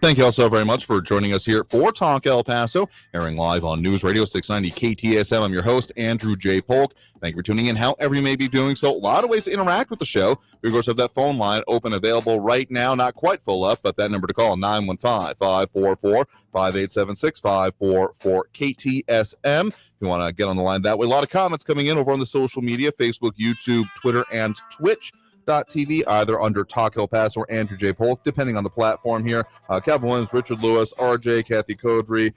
Thank you all so very much for joining us here for Talk El Paso, airing live on News Radio 690 KTSM. I'm your host, Andrew J. Polk. Thank you for tuning in, however you may be doing so. A lot of ways to interact with the show. We, of course, have that phone line open, available right now. Not quite full up, but that number to call, 915-544-5876, 544-KTSM. If you want to get on the line that way. A lot of comments coming in over on the social media, Facebook, YouTube, Twitter, and Twitch. TV, either under Talk El Paso or Andrew J. Polk, depending on the platform here. Kevin Williams, Richard Lewis, RJ, Kathy Codry,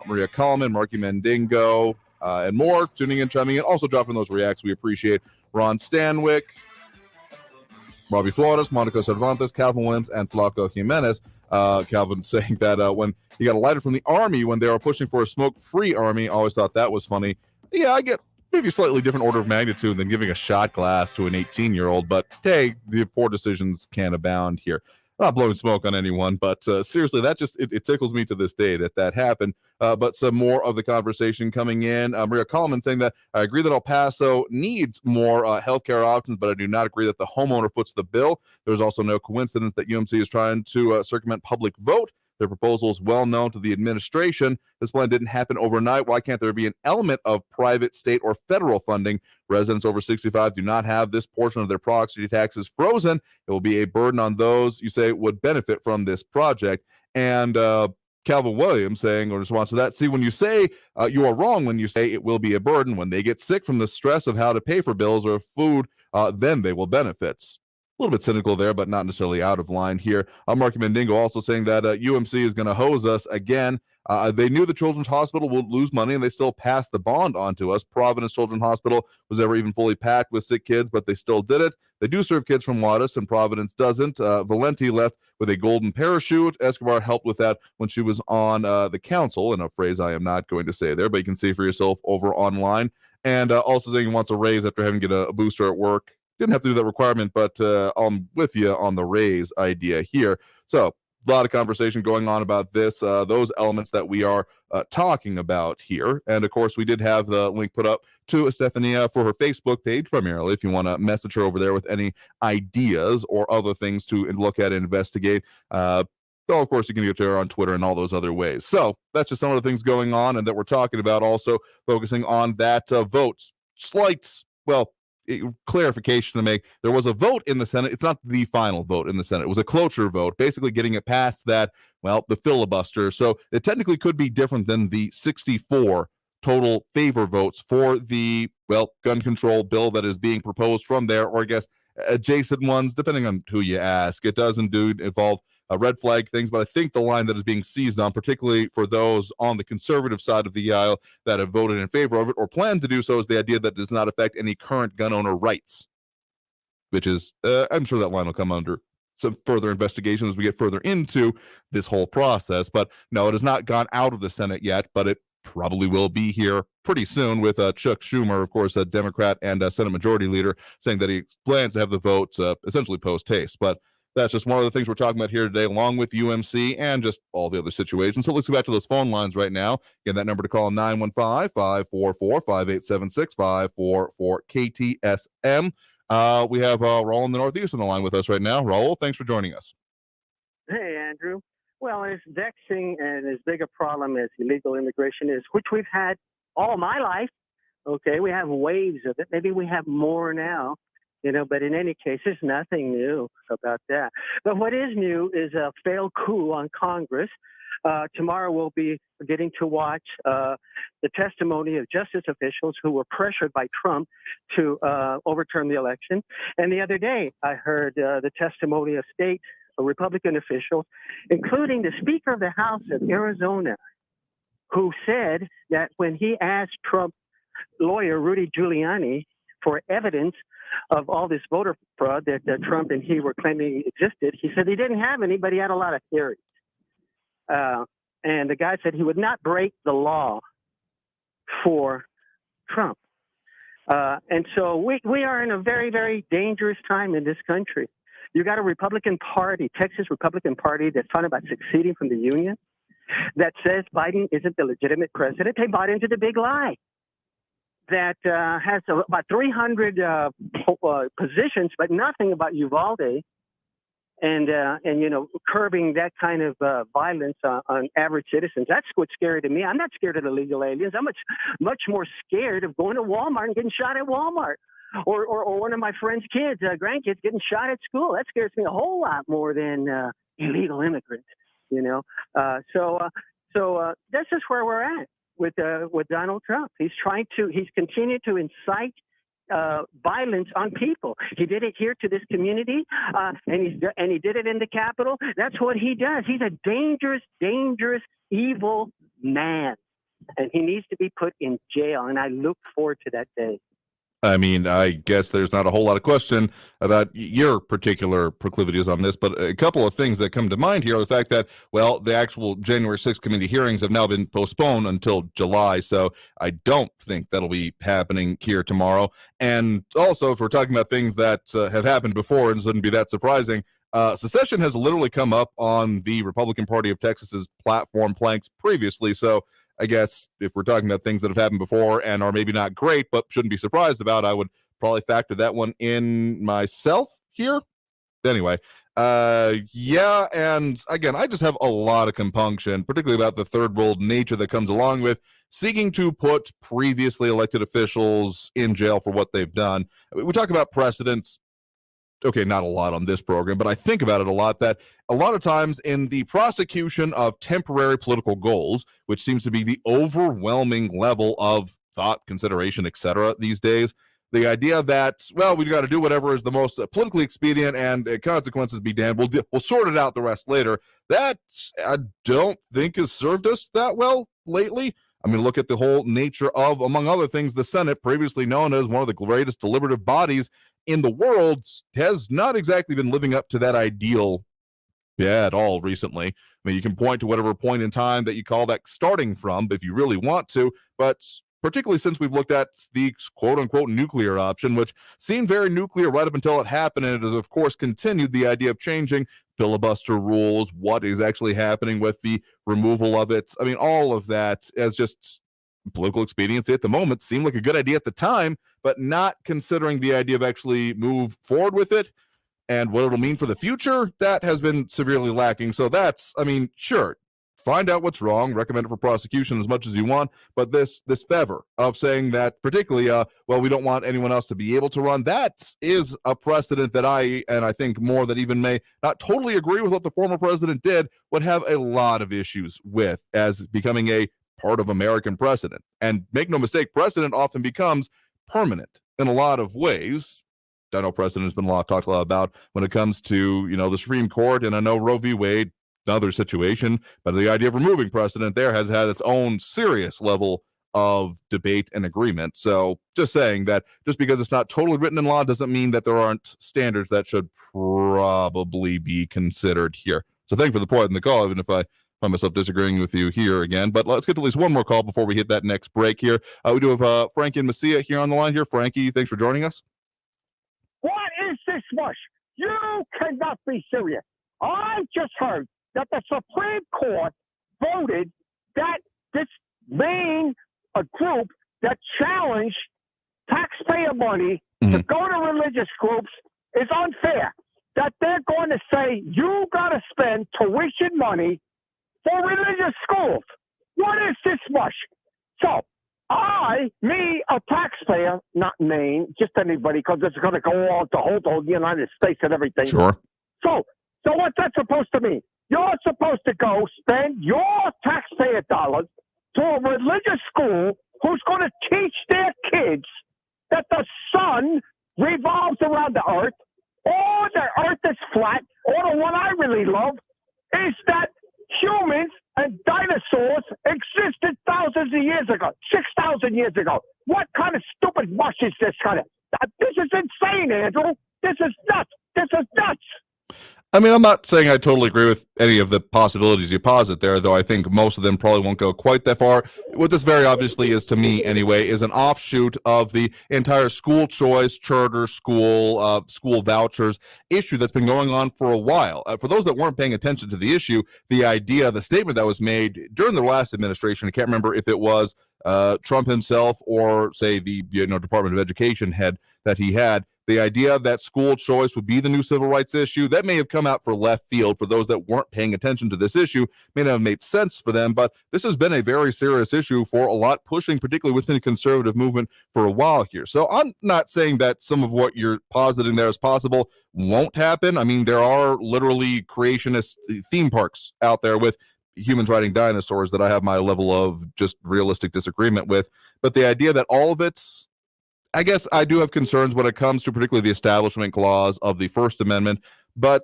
Maria Coleman, Marky Mendingo, and more tuning in, chiming in, also dropping those reacts. We appreciate Ron Stanwyck, Robbie Flores, Monica Cervantes, Calvin Williams, and Flaco Jimenez. Calvin saying that when he got a lighter from the Army when they were pushing for a smoke-free Army, always thought that was funny. Yeah, I get maybe a slightly different order of magnitude than giving a shot glass to an 18-year-old, but hey, the poor decisions can abound here. I'm not blowing smoke on anyone, but seriously, that just it tickles me to this day that happened. But some more of the conversation coming in. Maria Coleman saying that I agree that El Paso needs more healthcare options, but I do not agree that the homeowner foots the bill. There's also no coincidence that UMC is trying to circumvent public vote. Their proposal is well known to the administration. This plan didn't happen overnight. Why can't there be an element of private, state, or federal funding? Residents over 65 do not have this portion of their property taxes frozen. It will be a burden on those you say would benefit from this project. And Calvin Williams saying in response to that, see, when you say you are wrong when you say it will be a burden, when they get sick from the stress of how to pay for bills or food, then they will benefit. A little bit cynical there, but not necessarily out of line here. Marky Mendingo also saying that UMC is going to hose us again. They knew the Children's Hospital would lose money, and they still passed the bond on to us. Providence Children's Hospital was never even fully packed with sick kids, but they still did it. They do serve kids from Juarez, and Providence doesn't. Valenti left with a golden parachute. Escobar helped with that when she was on the council, in a phrase I am not going to say there, but you can see for yourself over online. And also saying he wants a raise after having to get a booster at work. Didn't have to do that requirement, but I'm with you on the raise idea here. So a lot of conversation going on about this, those elements that we are talking about here. And of course, we did have the link put up to Estefania for her Facebook page, primarily, if you want to message her over there with any ideas or other things to look at and investigate. Though, of course, you can get to her on Twitter and all those other ways. So that's just some of the things going on and that we're talking about, also focusing on that vote. Slight, clarification to make. There was a vote in the Senate. It's not the final vote in the Senate. It was a cloture vote, basically getting it past that, the filibuster. So it technically could be different than the 64 total favor votes for the, gun control bill that is being proposed from there, or I guess adjacent ones, depending on who you ask. It does indeed involve red flag things, but I think the line that is being seized on, particularly for those on the conservative side of the aisle that have voted in favor of it or plan to do so, is the idea that it does not affect any current gun owner rights, which is, I'm sure that line will come under some further investigation as we get further into this whole process. But no, it has not gone out of the Senate yet, but it probably will be here pretty soon with Chuck Schumer, of course, a Democrat and a Senate Majority Leader, saying that he plans to have the votes essentially post-haste. But that's just one of the things we're talking about here today, along with UMC and just all the other situations. So let's go back to those phone lines right now. Again, that number to call, 915-544-5876, 544-KTSM. We have Raul in the Northeast on the line with us right now. Raul, thanks for joining us. Hey, Andrew. Well, as vexing and as big a problem as illegal immigration is, which we've had all my life, okay, we have waves of it. Maybe we have more now. But in any case, there's nothing new about that. But what is new is a failed coup on Congress. Tomorrow we'll be getting to watch the testimony of justice officials who were pressured by Trump to overturn the election. And the other day, I heard the testimony of state Republican officials, including the Speaker of the House of Arizona, who said that when he asked Trump's lawyer, Rudy Giuliani, for evidence of all this voter fraud that Trump and he were claiming existed, he said he didn't have any, but he had a lot of theories. And the guy said he would not break the law for Trump. And so we are in a very, very dangerous time in this country. You got a Republican Party, Texas Republican Party, that's talking about seceding from the Union, that says Biden isn't the legitimate president. They bought into the big lie. That has about 300 positions, but nothing about Uvalde, and curbing that kind of violence on average citizens. That's what's scary to me. I'm not scared of illegal aliens. I'm much more scared of going to Walmart and getting shot at Walmart, or one of my friend's kids, grandkids, getting shot at school. That scares me a whole lot more than illegal immigrants. So that's just where we're at with Donald Trump. He's continued to incite violence on people. He did it here to this community, and he did it in the Capitol. That's what he does. He's a dangerous, dangerous, evil man, and he needs to be put in jail. And I look forward to that day. I mean, I guess there's not a whole lot of question about your particular proclivities on this, but a couple of things that come to mind here are the fact that, well, the actual January 6th committee hearings have now been postponed until July, so I don't think that'll be happening here tomorrow. And also, if we're talking about things that have happened before and shouldn't be that surprising, secession has literally come up on the Republican Party of Texas's platform planks previously, so I guess if we're talking about things that have happened before and are maybe not great, but shouldn't be surprised about, I would probably factor that one in myself here. Anyway, yeah, and again, I just have a lot of compunction, particularly about the third world nature that comes along with seeking to put previously elected officials in jail for what they've done. We talk about precedents. Okay, not a lot on this program, but I think about it a lot, that a lot of times in the prosecution of temporary political goals, which seems to be the overwhelming level of thought, consideration, etc. these days, the idea that, well, we've got to do whatever is the most politically expedient and consequences be damned, we'll sort it out the rest later, that I don't think has served us that well lately. I mean, look at the whole nature of, among other things, the Senate, previously known as one of the greatest deliberative bodies in the world, has not exactly been living up to that ideal at all recently. I mean, you can point to whatever point in time that you call that starting from, if you really want to, but particularly since we've looked at the quote-unquote nuclear option, which seemed very nuclear right up until it happened, and it has, of course, continued the idea of changing filibuster rules, what is actually happening with the removal of it. I mean, all of that as just political expediency at the moment seemed like a good idea at the time, but not considering the idea of actually move forward with it and what it'll mean for the future, that has been severely lacking. So that's, I mean, sure, find out what's wrong, recommend it for prosecution as much as you want, but this favor of saying that particularly, well, we don't want anyone else to be able to run, that is a precedent that I think more that even may not totally agree with what the former president did, would have a lot of issues with as becoming a part of American precedent. And make no mistake, precedent often becomes permanent in a lot of ways. I know precedent has been talked a lot about when it comes to, the Supreme Court, and I know Roe v. Wade, another situation, but the idea of removing precedent there has had its own serious level of debate and agreement. So just saying that just because it's not totally written in law doesn't mean that there aren't standards that should probably be considered here. So thank you for the point in the call, even if I find myself disagreeing with you here again. But let's get to at least one more call before we hit that next break here. We do have Frankie and Messia here on the line here. Frankie, thanks for joining us. What is this mush? You cannot be serious. I just heard that the Supreme Court voted that this main group that challenged taxpayer money to go to religious groups is unfair. That they're going to say, you got to spend tuition money for religious schools. What is this mush? So a taxpayer, not Maine, just anybody, because it's going to go on to the whole United States and everything. Sure. So what's that supposed to mean? You're supposed to go spend your taxpayer dollars to a religious school who's going to teach their kids that the sun revolves around the earth, or the earth is flat, or the one I really love is that humans and dinosaurs existed thousands of years ago, 6,000 years ago. What kind of stupid mush is this kind of? This is insane, Andrew. This is nuts. This is nuts. I mean, I'm not saying I totally agree with any of the possibilities you posit there, though I think most of them probably won't go quite that far. What this very obviously is, to me anyway, is an offshoot of the entire school choice, charter school, school vouchers issue that's been going on for a while. For those that weren't paying attention to the issue, the statement that was made during the last administration, I can't remember if it was Trump himself or, say, the Department of Education head that he had, the idea that school choice would be the new civil rights issue, that may have come out for left field for those that weren't paying attention to this issue, may not have made sense for them, but this has been a very serious issue for a lot, pushing particularly within the conservative movement for a while here. So I'm not saying that some of what you're positing there is possible won't happen. I mean, there are literally creationist theme parks out there with humans riding dinosaurs that I have my level of just realistic disagreement with, but the idea that all of it's, I guess I do have concerns when it comes to particularly the Establishment Clause of the First Amendment, but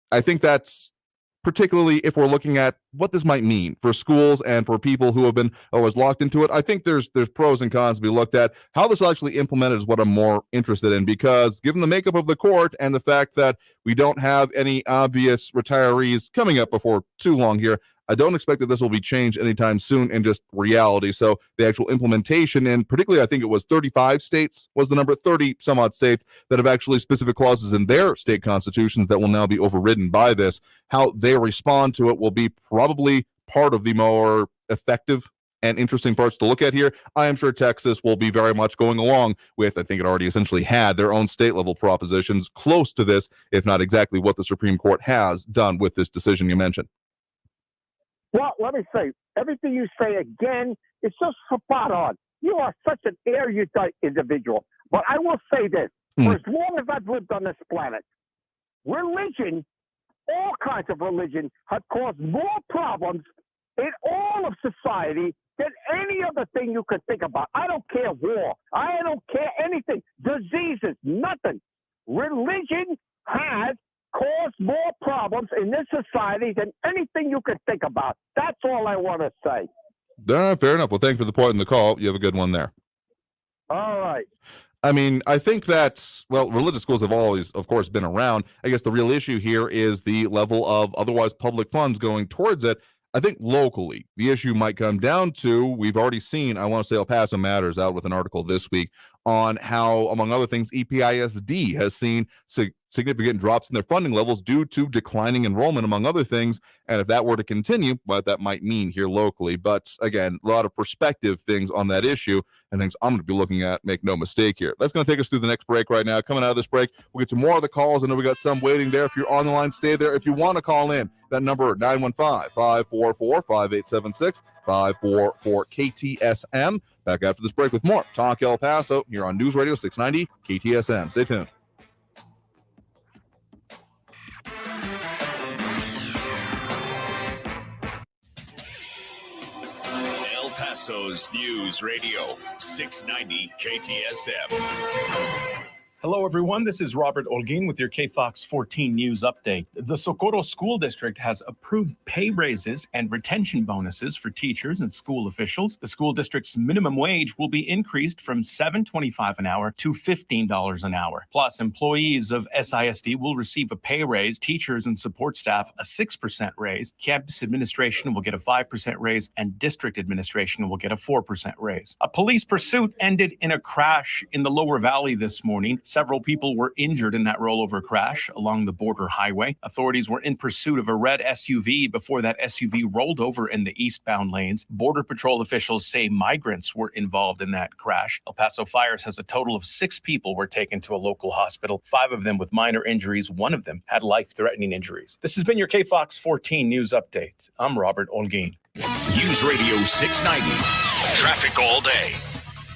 I think that's particularly if we're looking at what this might mean for schools and for people who have been always locked into it. I think there's pros and cons to be looked at. How this actually implemented is what I'm more interested in, because given the makeup of the court and the fact that we don't have any obvious retirees coming up before too long here, I don't expect that this will be changed anytime soon in just reality. So the actual implementation, and particularly I think it was 35 states was the number, 30 some odd states that have actually specific clauses in their state constitutions that will now be overridden by this. How they respond to it will be probably part of the more effective and interesting parts to look at here. I am sure Texas will be very much going along with, I think it already essentially had their own state level propositions close to this, if not exactly what the Supreme Court has done with this decision you mentioned. Well, let me say, everything you say again is just spot on. You are such an erudite individual. But I will say this, for as long as I've lived on this planet, religion, all kinds of religion, have caused more problems in all of society than any other thing you could think about. I don't care war. I don't care anything. Diseases, nothing. Religion has caused more problems in this society than anything you could think about. That's all I want to say. Fair enough. Well, thanks for the point in the call. You have a good one there. All right. I mean, I think that, well, religious schools have always, of course, been around. I guess the real issue here is the level of otherwise public funds going towards it. I think locally, the issue might come down to, we've already seen, I want to say El Paso Matters out with an article this week on how, among other things, EPISD has seen significant drops in their funding levels due to declining enrollment, among other things. And if that were to continue, what that might mean here locally. But again, a lot of perspective things on that issue and things I'm going to be looking at, make no mistake here. That's going to take us through the next break right now. Coming out of this break, we'll get to more of the calls. I know we got some waiting there. If you're on the line, stay there. If you want to call in, that number, 915-544-5876, 544-KTSM. Back after this break with more Talk El Paso here on News Radio 690 KTSM. Stay tuned. El Paso's News Radio 690 KTSM. Hello, everyone. This is Robert Olguin with your KFOX 14 News Update. The Socorro School District has approved pay raises and retention bonuses for teachers and school officials. The school district's minimum wage will be increased from $7.25 an hour to $15 an hour. Plus, employees of SISD will receive a pay raise, teachers and support staff a 6% raise, campus administration will get a 5% raise, and district administration will get a 4% raise. A police pursuit ended in a crash in the Lower Valley this morning. Several people were injured in that rollover crash along the border highway. Authorities were in pursuit of a red SUV before that SUV rolled over in the eastbound lanes. Border Patrol officials say migrants were involved in that crash. El Paso Fire says a total of 6 people were taken to a local hospital, 5 of them with minor injuries. 1 of them had life-threatening injuries. This has been your KFOX 14 News Update. I'm Robert Olguin. News Radio 690. Traffic all day.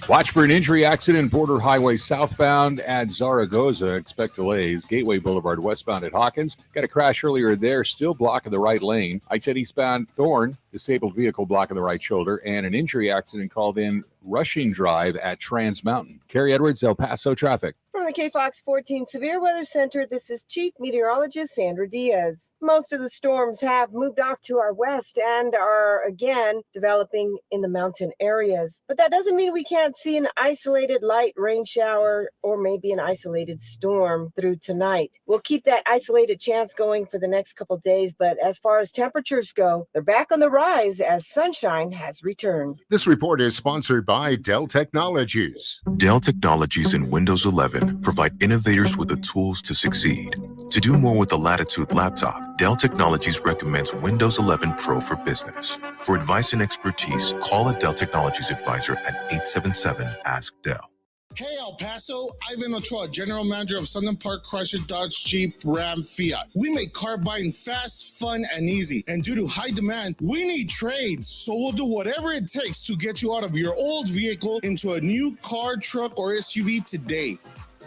Watch for an injury accident, Border Highway southbound at Zaragoza. Expect delays. Gateway Boulevard westbound at Hawkins. Got a crash earlier there, still blocking the right lane. I-10 eastbound Thorne, disabled vehicle blocking the right shoulder. And an injury accident called in Rushing Drive at Trans Mountain. Carrie Edwards, El Paso traffic. From the KFOX 14 Severe Weather Center, this is Chief Meteorologist Sandra Diaz. Most of the storms have moved off to our west and are again developing in the mountain areas. But that doesn't mean we can't see an isolated light rain shower or maybe an isolated storm through tonight. We'll keep that isolated chance going for the next couple days, but as far as temperatures go, they're back on the rise as sunshine has returned. This report is sponsored by Dell Technologies. Dell Technologies and Windows 11 provide innovators with the tools to succeed. To do more with the Latitude laptop, Dell Technologies recommends Windows 11 Pro for Business. For advice and expertise, call a Dell Technologies advisor at 877-ASK-DELL. Hey El Paso, Ivan Ochoa, General Manager of Sunland Park Chrysler Dodge Jeep Ram Fiat. We make car buying fast, fun, and easy. And due to high demand, we need trades. So we'll do whatever it takes to get you out of your old vehicle into a new car, truck, or SUV today.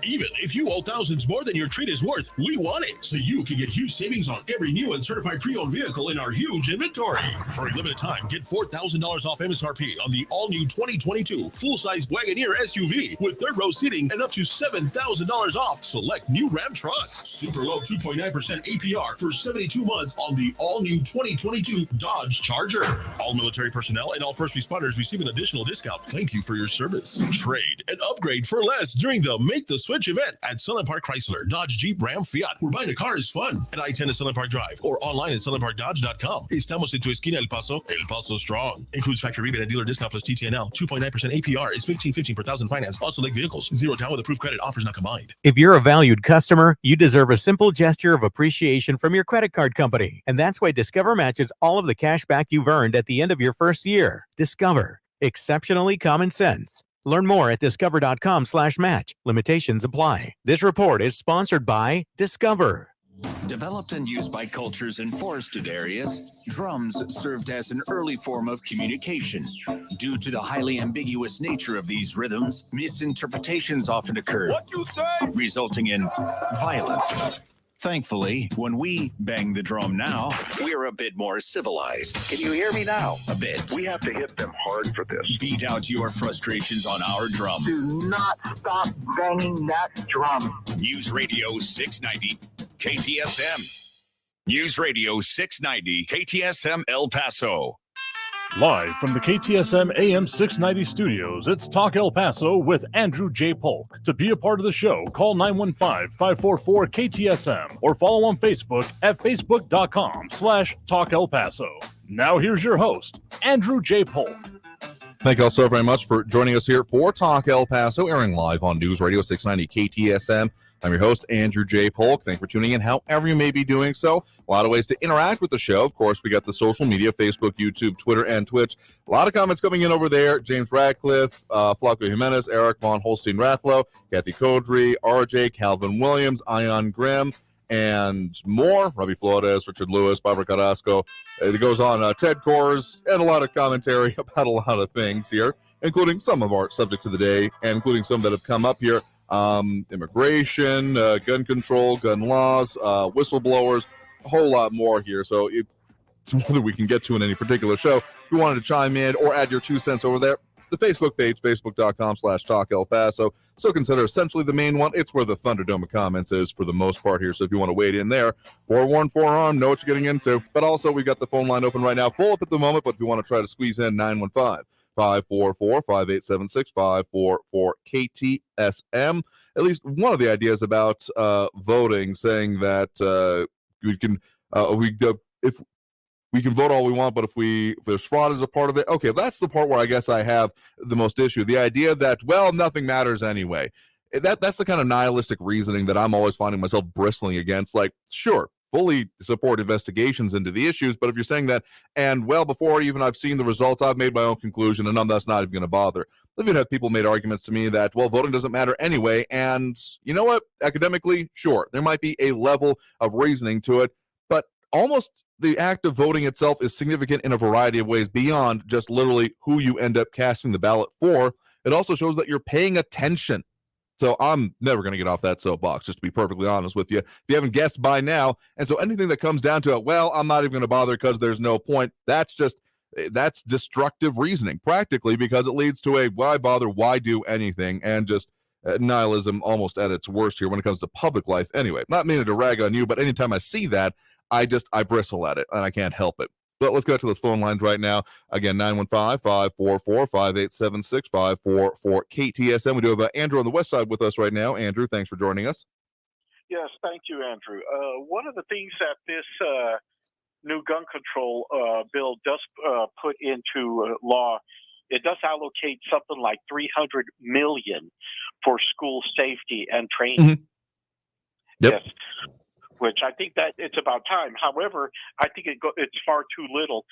Even if you owe thousands more than your treat is worth, we want it, so you can get huge savings on every new and certified pre-owned vehicle in our huge inventory. For a limited time, get $4,000 off MSRP on the all-new 2022 full-size Wagoneer SUV with third-row seating and up to $7,000 off select new Ram trucks. Super low 2.9% APR for 72 months on the all-new 2022 Dodge Charger. All military personnel and all first responders receive an additional discount. Thank you for your service. Trade and upgrade for less during the Make the Switch event at Sunland Park Chrysler, Dodge, Jeep, Ram, Fiat. Where buying a car is fun at I-10 at Sunland Park Drive or online at sunlandparkdodge.com. Estamos en tu esquina El Paso strong. Includes factory rebate and dealer discount plus TTNL. 2.9% APR is $15.15 per thousand finance. Also select vehicles. Zero down with approved credit. Offers not combined. If you're a valued customer, you deserve a simple gesture of appreciation from your credit card company. And that's why Discover matches all of the cash back you've earned at the end of your first year. Discover. Exceptionally common sense. Learn more at discover.com/match. Limitations apply. This report is sponsored by Discover. Developed and used by cultures in forested areas, drums served as an early form of communication. Due to the highly ambiguous nature of these rhythms, misinterpretations often occurred, resulting in violence. Thankfully, when we bang the drum now, we're a bit more civilized. Can you hear me now? A bit. We have to hit them hard for this. Beat out your frustrations on our drum. Do not stop banging that drum. News Radio 690 KTSM. News Radio 690 KTSM El Paso. Live from the KTSM AM 690 studios, it's Talk El Paso with Andrew J. Polk. To be a part of the show, call 915-544-KTSM or follow on Facebook at facebook.com/Talk El Paso. Now here's your host, Andrew J. Polk. Thank you all so very much for joining us here for Talk El Paso, airing live on News Radio 690 KTSM. I'm your host, Andrew J. Polk. Thanks for tuning in, however you may be doing so. A lot of ways to interact with the show. Of course, we got the social media, Facebook, YouTube, Twitter, and Twitch. A lot of comments coming in over there. James Radcliffe, Flaco Jimenez, Eric Von Holstein-Rathlow, Kathy Codry, RJ, Calvin Williams, Ion Grimm, and more. Robbie Flores, Richard Lewis, Barbara Carrasco. It goes on. Ted Kors, and a lot of commentary about a lot of things here, including some of our subjects of the day, and including some that have come up here. Immigration, gun control, gun laws, whistleblowers, a whole lot more here. So it's more than we can get to in any particular show. If you wanted to chime in or add your 2 cents over there, the Facebook page, facebook.com/Talk El Paso. So consider essentially the main one. It's where the Thunderdome of comments is for the most part here. So if you want to wade in there, 4-1, 4-arm, know what you're getting into. But also, we've got the phone line open right now, full up at the moment. But if you want to try to squeeze in, 915-544-5876-544-KTSM. At least one of the ideas about voting, saying that we can if we can vote all we want, but if there's fraud as a part of it, okay, that's the part where I guess I have the most issue. The idea that, well, nothing matters anyway. That's the kind of nihilistic reasoning that I'm always finding myself bristling against. Like, sure, fully support investigations into the issues, but if you're saying that, and well, before even I've seen the results, I've made my own conclusion, and that's not even going to bother. I've even had people made arguments to me that, well, voting doesn't matter anyway, and you know what? Academically, sure, there might be a level of reasoning to it, but almost the act of voting itself is significant in a variety of ways beyond just literally who you end up casting the ballot for. It also shows that you're paying attention. So I'm never going to get off that soapbox, just to be perfectly honest with you. If you haven't guessed by now, and so anything that comes down to it, well, I'm not even going to bother because there's no point, that's destructive reasoning, practically, because it leads to a why bother, why do anything, and just nihilism almost at its worst here when it comes to public life. Anyway, not meaning to rag on you, but anytime I see that, I bristle at it, and I can't help it. But let's go to those phone lines right now. Again, 915-544-5876-544-KTSM. We do have Andrew on the west side with us right now. Andrew, thanks for joining us. Yes, thank you, Andrew. One of the things that this new gun control bill does put into law, it does allocate something like $300 million for school safety and training. Mm-hmm. Yep. Yes. Which I think that it's about time. However, I think it's far too little,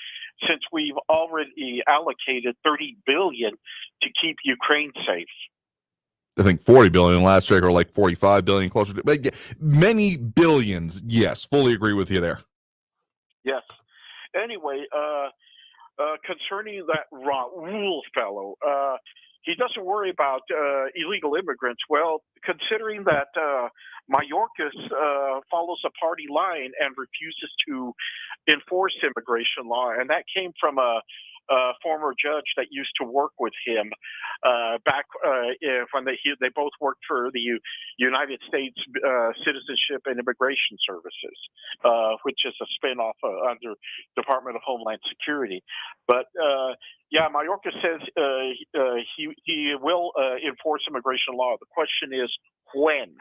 since we've already allocated $30 billion to keep Ukraine safe. I think 40 billion last check, or like 45 billion, closer to, but many billions. Yes, fully agree with you there. Yes. Anyway, concerning that Raul fellow, he doesn't worry about illegal immigrants. Well, considering that Mayorkas follows a party line and refuses to enforce immigration law, and that came from a former judge that used to work with him back when they both worked for the United States Citizenship and Immigration Services, which is a spinoff under Department of Homeland Security. But yeah, Mayorkas says he will enforce immigration law. The question is when.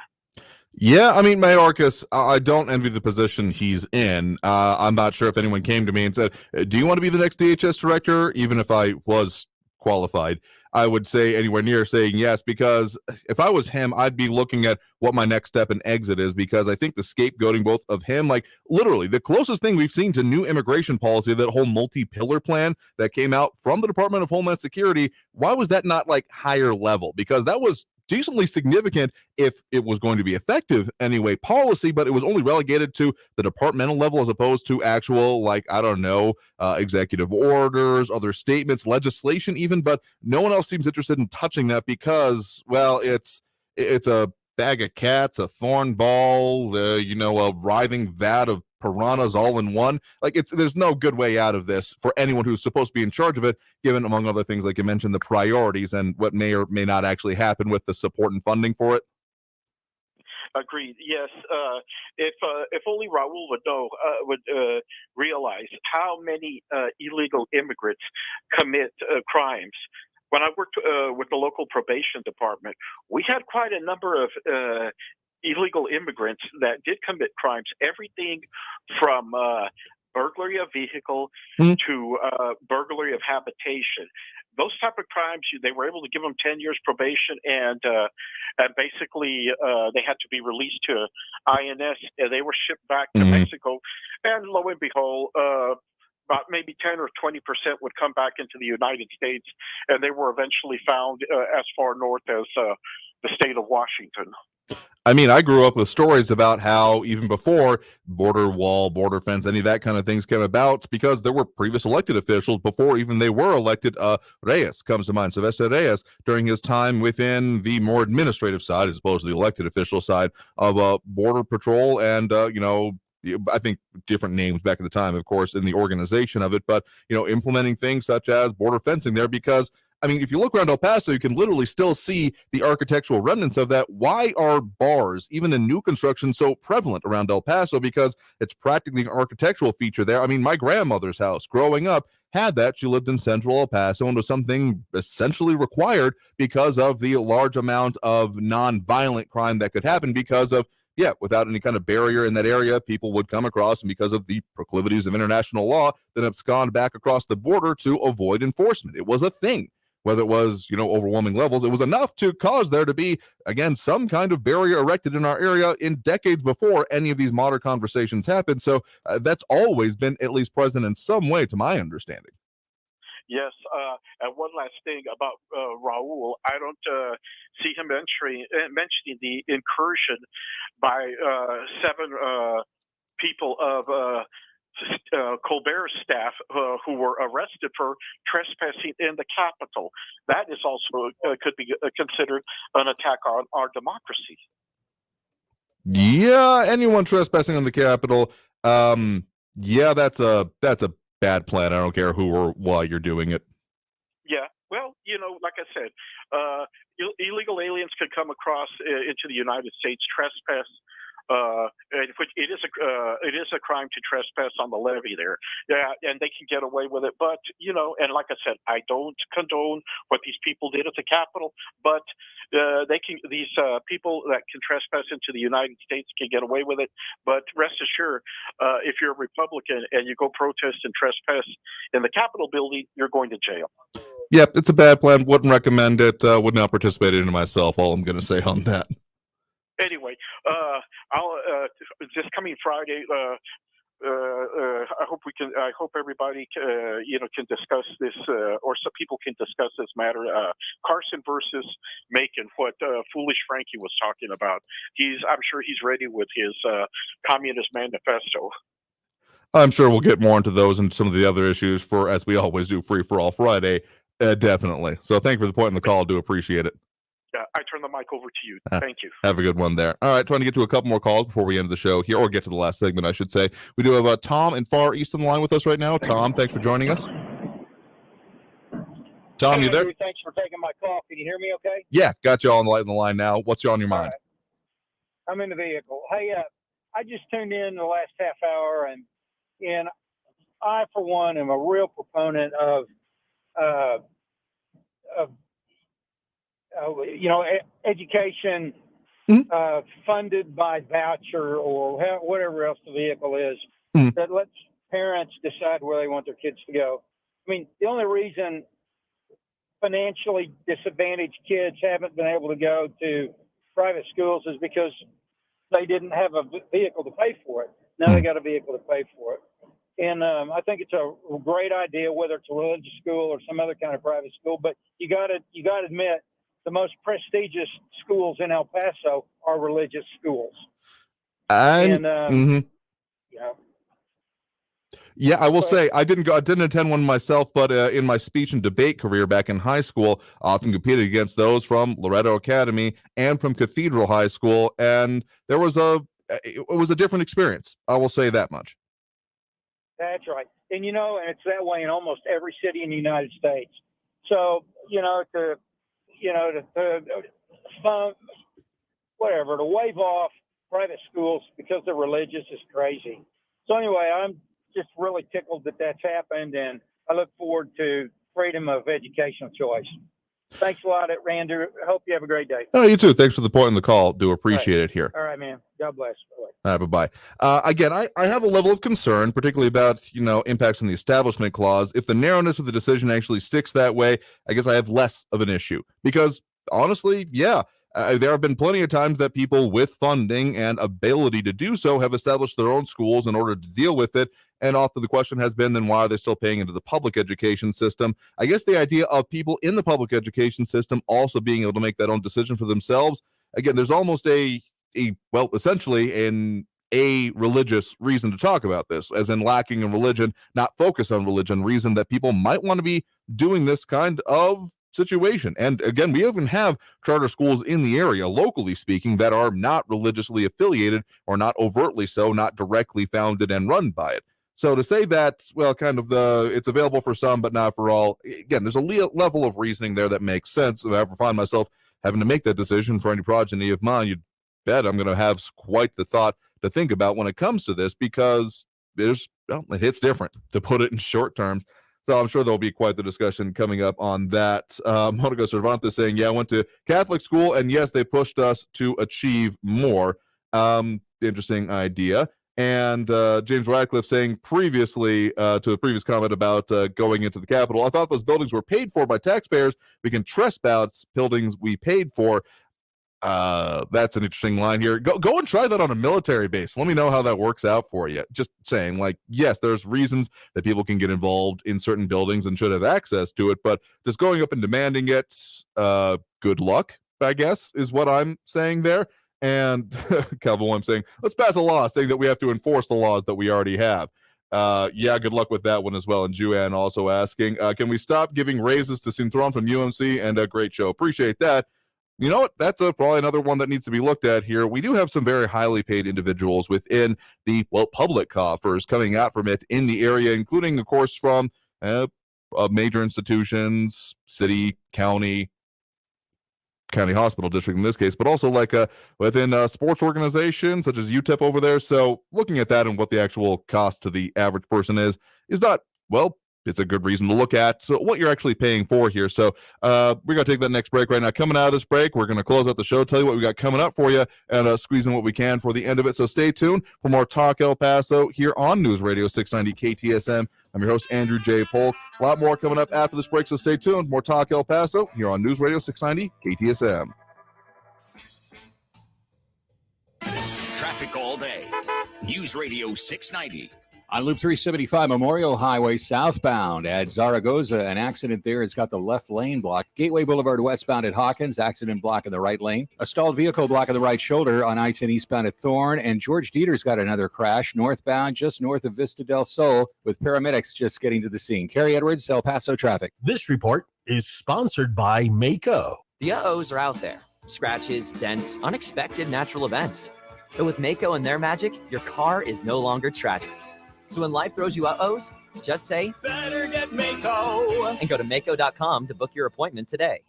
Yeah, I mean, Mayorkas, I don't envy the position he's in. I'm not sure if anyone came to me and said, do you want to be the next DHS director? Even if I was qualified, I would say anywhere near saying yes, because if I was him, I'd be looking at what my next step and exit is, because I think the scapegoating both of him, like literally the closest thing we've seen to new immigration policy, that whole multi-pillar plan that came out from the Department of Homeland Security, why was that not like higher level? Because that was decently significant if it was going to be effective anyway policy, but it was only relegated to the departmental level as opposed to actual, like, I don't know, executive orders, other statements, legislation even, but no one else seems interested in touching that because, well, it's a bag of cats, a thorn ball, a writhing vat of piranhas all in one. Like, there's no good way out of this for anyone who's supposed to be in charge of it, given, among other things, like you mentioned, the priorities and what may or may not actually happen with the support and funding for it. Agreed. Yes. If only Raul would realize how many illegal immigrants commit crimes. When I worked with the local probation department, we had quite a number of illegal immigrants that did commit crimes, everything from burglary of vehicle to burglary of habitation. Those type of crimes, they were able to give them 10 years probation, and basically they had to be released to INS, and they were shipped back to Mexico. And lo and behold, about maybe 10 or 20% would come back into the United States, and they were eventually found as far north as the state of Washington. I mean, I grew up with stories about how even before border wall, border fence, any of that kind of things came about, because there were previous elected officials before even they were elected. Reyes comes to mind, Sylvester Reyes, during his time within the more administrative side, as opposed to the elected official side of Border Patrol, and I think different names back at the time, of course, in the organization of it, but implementing things such as border fencing there, because I mean, if you look around El Paso, you can literally still see the architectural remnants of that. Why are bars, even in new construction, so prevalent around El Paso? Because it's practically an architectural feature there. I mean, my grandmother's house growing up had that. She lived in central El Paso and was something essentially required because of the large amount of non-violent crime that could happen because of, without any kind of barrier in that area, people would come across, and because of the proclivities of international law, then abscond back across the border to avoid enforcement. It was a thing. Whether it was, overwhelming levels, it was enough to cause there to be, again, some kind of barrier erected in our area in decades before any of these modern conversations happened. So that's always been at least present in some way, to my understanding. Yes, and one last thing about Raul, I don't see him mentioning the incursion by 7 people of Colbert's staff who were arrested for trespassing in the Capitol. That is also could be considered an attack on our democracy. Yeah, anyone trespassing on the Capitol, that's a bad plan. I don't care who or why you're doing it. Yeah, well, like I said, illegal aliens could come across into the United States, trespass. It is a crime to trespass on the levee there. Yeah, and they can get away with it. But and like I said, I don't condone what these people did at the Capitol. But these people that can trespass into the United States can get away with it. But rest assured, if you're a Republican and you go protest and trespass in the Capitol building, you're going to jail. Yep, it's a bad plan. Wouldn't recommend it. Would not participate in it myself. All I'm going to say on that. Anyway, I'll this coming Friday. I hope everybody can discuss this, or some people can discuss this matter. Carson versus Macon, what Foolish Frankie was talking about. I'm sure he's ready with his Communist Manifesto. I'm sure we'll get more into those and some of the other issues as we always do, Free for All Friday. Definitely. So thank you for the point in the call. Do appreciate it. I turn the mic over to you. Thank you. Have a good one there. All right, trying to get to a couple more calls before we end the show here, or get to the last segment, I should say. We do have Tom in Far East on the line with us right now. Tom, thanks for joining us. Tom, you there? Andrew, thanks for taking my call. Can you hear me okay? Yeah, got you all on the line now. What's on your mind? Right. I'm in the vehicle. Hey, I just tuned in the last half hour, and I, for one, am a real proponent of education funded by voucher or whatever else the vehicle is that lets parents decide where they want their kids to go. I mean, the only reason financially disadvantaged kids haven't been able to go to private schools is because they didn't have a vehicle to pay for it. Now they got a vehicle to pay for it. And I think it's a great idea, whether it's a religious school or some other kind of private school. But you got to admit, the most prestigious schools in El Paso are religious schools. Yeah, I will say I didn't attend one myself, but in my speech and debate career back in high school, I often competed against those from Loretto Academy and from Cathedral High School, and it was a different experience. I will say that much. That's right. And, and it's that way in almost every city in the United States. So, to waive off private schools because they're religious is crazy. So anyway, I'm just really tickled that that's happened, and I look forward to freedom of educational choice. Thanks a lot, Randy. I hope you have a great day. Oh, you too. Thanks for the point in the call. Do appreciate it here. All right, man. God bless. Bye-bye. Again, I have a level of concern, particularly about, impacts on the establishment clause. If the narrowness of the decision actually sticks that way, I guess I have less of an issue. Because, honestly, there have been plenty of times that people with funding and ability to do so have established their own schools in order to deal with it. And often the question has been, then why are they still paying into the public education system? I guess the idea of people in the public education system also being able to make that own decision for themselves, again, there's almost essentially a religious reason to talk about this, as in lacking in religion, not focus on religion, reason that people might want to be doing this kind of situation. And again, we even have charter schools in the area, locally speaking, that are not religiously affiliated or not overtly so, not directly founded and run by it. So to say that, it's available for some, but not for all, again, there's a level of reasoning there that makes sense. If I ever find myself having to make that decision for any progeny of mine, you'd bet I'm going to have quite the thought to think about when it comes to this, because it hits different, to put it in short terms. So I'm sure there'll be quite the discussion coming up on that. Monica Cervantes saying, I went to Catholic school, and yes, they pushed us to achieve more. Interesting idea. And James Radcliffe saying previously to the previous comment about going into the Capitol, I thought those buildings were paid for by taxpayers. We can trespass buildings we paid for. That's an interesting line here. Go and try that on a military base. Let me know how that works out for you. Just saying, yes, there's reasons that people can get involved in certain buildings and should have access to it, but just going up and demanding it, good luck, I guess, is what I'm saying there. And Calvin, I'm saying, let's pass a law saying that we have to enforce the laws that we already have. Good luck with that one as well. And Juan also asking, can we stop giving raises to Cinturon from UMC? And a great show. Appreciate that. You know what? That's probably another one that needs to be looked at here. We do have some very highly paid individuals within the public coffers coming out from it in the area, including, of course, from major institutions, city, county hospital district in this case, but also within sports organizations such as UTEP over there. So looking at that and what the actual cost to the average person is not, it's a good reason to look at what you're actually paying for here. So we're going to take that next break right now. Coming out of this break, we're going to close out the show, tell you what we got coming up for you, and squeeze in what we can for the end of it. So stay tuned for more Talk El Paso here on News Radio 690 KTSM. I'm your host, Andrew J. Polk. A lot more coming up after this break, so stay tuned. More Talk El Paso here on News Radio 690 KTSM. Traffic all day. News Radio 690. On Loop 375 Memorial Highway southbound at Zaragoza, an accident there has got the left lane blocked. Gateway Boulevard westbound at Hawkins, accident block in the right lane. A stalled vehicle block in the right shoulder on I-10 eastbound at Thorne. And George Dieter's got another crash northbound just north of Vista del Sol with paramedics just getting to the scene. Kerry Edwards, El Paso traffic. This report is sponsored by Mako. The uh-ohs are out there. Scratches, dents, unexpected natural events. But with Mako and their magic, your car is no longer tragic. So when life throws you uh-ohs, just say, better get Mako, and go to Mako.com to book your appointment today.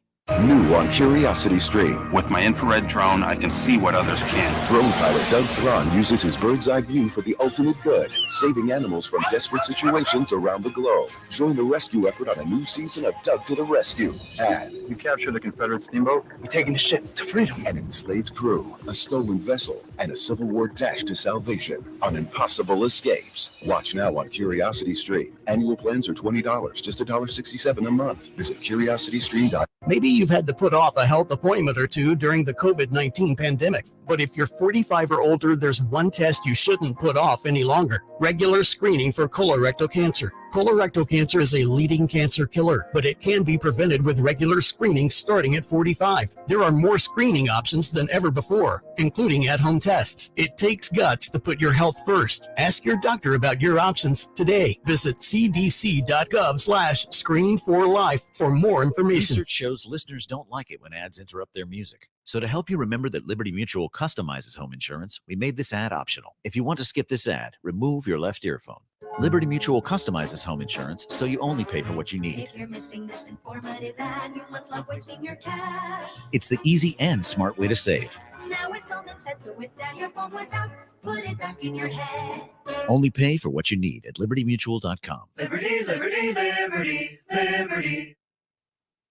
New on Curiosity Stream. With my infrared drone, I can see what others can't. Drone pilot Doug Thron uses his bird's eye view for the ultimate good, saving animals from desperate situations around the globe. Join the rescue effort on a new season of Doug to the Rescue. And we captured the Confederate steamboat. We're taking the ship to freedom. An enslaved crew, a stolen vessel, and a Civil War dash to salvation on impossible escapes. Watch now on Curiosity Stream. Annual plans are $20, just $1.67 a month. Visit curiositystream.com. Maybe you've had to put off a health appointment or two during the COVID-19 pandemic. But if you're 45 or older, there's one test you shouldn't put off any longer. Regular screening for colorectal cancer. Colorectal cancer is a leading cancer killer, but it can be prevented with regular screening starting at 45. There are more screening options than ever before, including at-home tests. It takes guts to put your health first. Ask your doctor about your options today. Visit cdc.gov/screening4life for more information. Research shows listeners don't like it when ads interrupt their music. So to help you remember that Liberty Mutual customizes home insurance, we made this ad optional. If you want to skip this ad, remove your left earphone. Liberty Mutual customizes home insurance so you only pay for what you need. If you're missing this informative ad, you must love wasting your cash. It's the easy and smart way to save. Now it's all been said, so if that your phone was out, put it back in your head. Only pay for what you need at libertymutual.com. Liberty, liberty, liberty, liberty.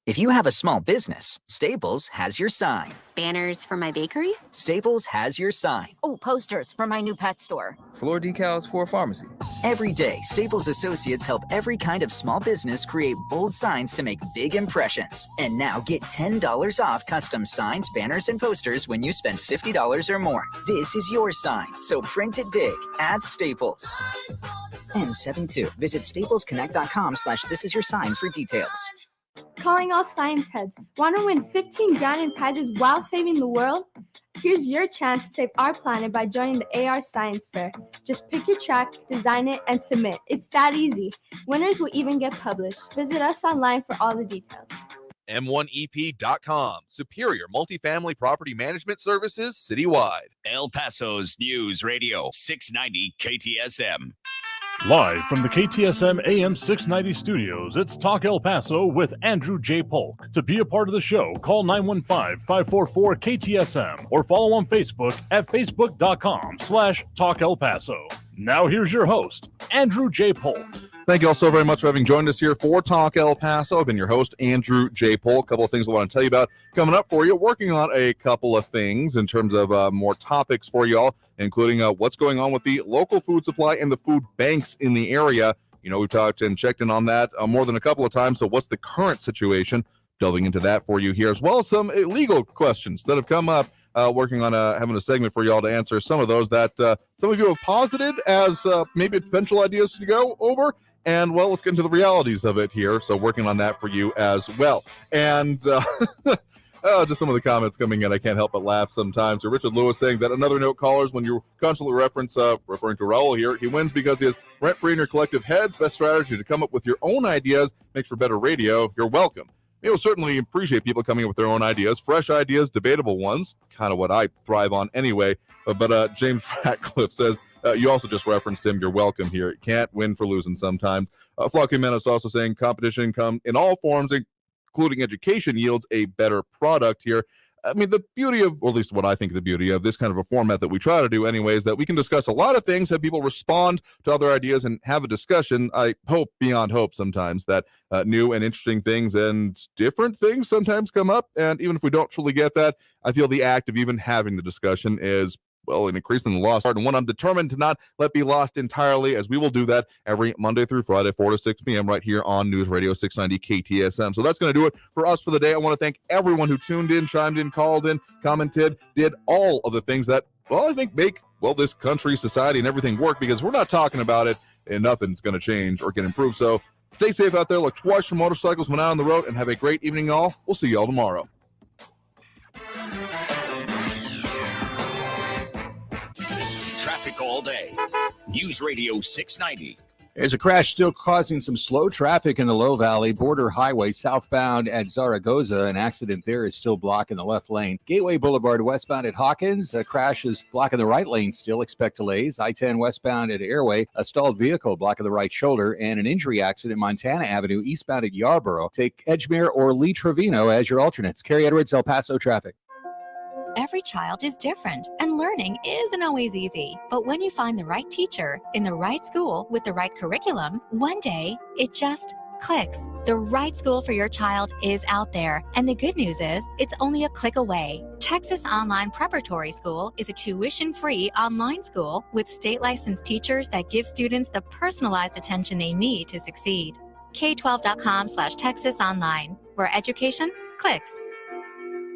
If you have a small business, Staples has your sign. Banners for my bakery? Staples has your sign. Oh, posters for my new pet store. Floor decals for a pharmacy. Every day, Staples associates help every kind of small business create bold signs to make big impressions. And now get $10 off custom signs, banners, and posters when you spend $50 or more. This is your sign, so print it big at Staples. N72. Visit staplesconnect.com/thisisyoursign for details. Calling all science heads. Want to win 15 grand in prizes while saving the world? Here's your chance to save our planet by joining the AR Science Fair. Just pick your track, design it, and submit. It's that easy. Winners will even get published. Visit us online for all the details. M1EP.com. Superior multifamily property management services citywide. El Paso's News Radio 690 KTSM. Live from the KTSM AM 690 studios, it's Talk El Paso with Andrew J. Polk. To be a part of the show, call 915-544-KTSM or follow on Facebook at facebook.com/Talk El Paso. Now here's your host, Andrew J. Polk. Thank you all so very much for having joined us here for Talk El Paso. I've been your host, Andrew J. Polk. A couple of things I want to tell you about coming up for you. Working on a couple of things in terms of more topics for you all, including what's going on with the local food supply and the food banks in the area. You know, we've talked and checked in on that more than a couple of times. So what's the current situation? Delving into that for you here, as well as some legal questions that have come up. Working on having a segment for you all to answer some of those that some of you have posited as maybe potential ideas to go over. And, well, let's get into the realities of it here. So working on that for you as well. And just some of the comments coming in, I can't help but laugh sometimes. So Richard Lewis saying that another note, callers, when you constantly referring to Raul here, he wins because he is rent-free in your collective heads. Best strategy to come up with your own ideas makes for better radio. You're welcome. You'll certainly appreciate people coming up with their own ideas, fresh ideas, debatable ones, kind of what I thrive on anyway. But James Ratcliffe says, you also just referenced him. You're welcome here. You can't win for losing sometimes. Flocky Menace also saying competition come in all forms, including education, yields a better product here. I mean, the beauty of, or at least what I think the beauty of this kind of a format that we try to do anyway, is that we can discuss a lot of things, have people respond to other ideas and have a discussion. I hope beyond hope sometimes that new and interesting things and different things sometimes come up. And even if we don't truly get that, I feel the act of even having the discussion is, well, an increasingly lost art, and one I'm determined to not let be lost entirely, as we will do that every Monday through Friday, 4 to 6 p.m. right here on News Radio 690 KTSM. So that's going to do it for us for the day. I want to thank everyone who tuned in, chimed in, called in, commented, did all of the things that, well, I think make, well, this country, society, and everything work, because we're not talking about it and nothing's going to change or get improved. So stay safe out there. Look twice for motorcycles when out on the road, and have a great evening, all. We'll see you all tomorrow. Traffic all day. News Radio 690. There's a crash still causing some slow traffic in the Low Valley Border Highway southbound at Zaragoza. An accident there is still blocking the left lane. Gateway Boulevard westbound at Hawkins. A crash is blocking the right lane still. Expect delays. I-10 westbound at Airway. A stalled vehicle blocking the right shoulder. And an injury accident Montana Avenue eastbound at Yarborough. Take Edgemere or Lee Trevino as your alternates. Carrie Edwards, El Paso traffic. Every child is different, and learning isn't always easy. But when you find the right teacher in the right school with the right curriculum, one day it just clicks. The right school for your child is out there, and the good news is it's only a click away. Texas Online Preparatory School is a tuition-free online school with state-licensed teachers that give students the personalized attention they need to succeed. K12.com/Texas Online, where education clicks.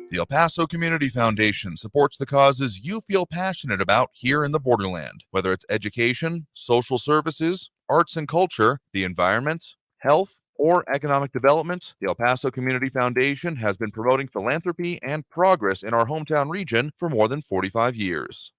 The El Paso Community Foundation supports the causes you feel passionate about here in the Borderland, whether it's education, social services, arts and culture, the environment, health, or economic development. The El Paso Community Foundation has been promoting philanthropy and progress in our hometown region for more than 45 years.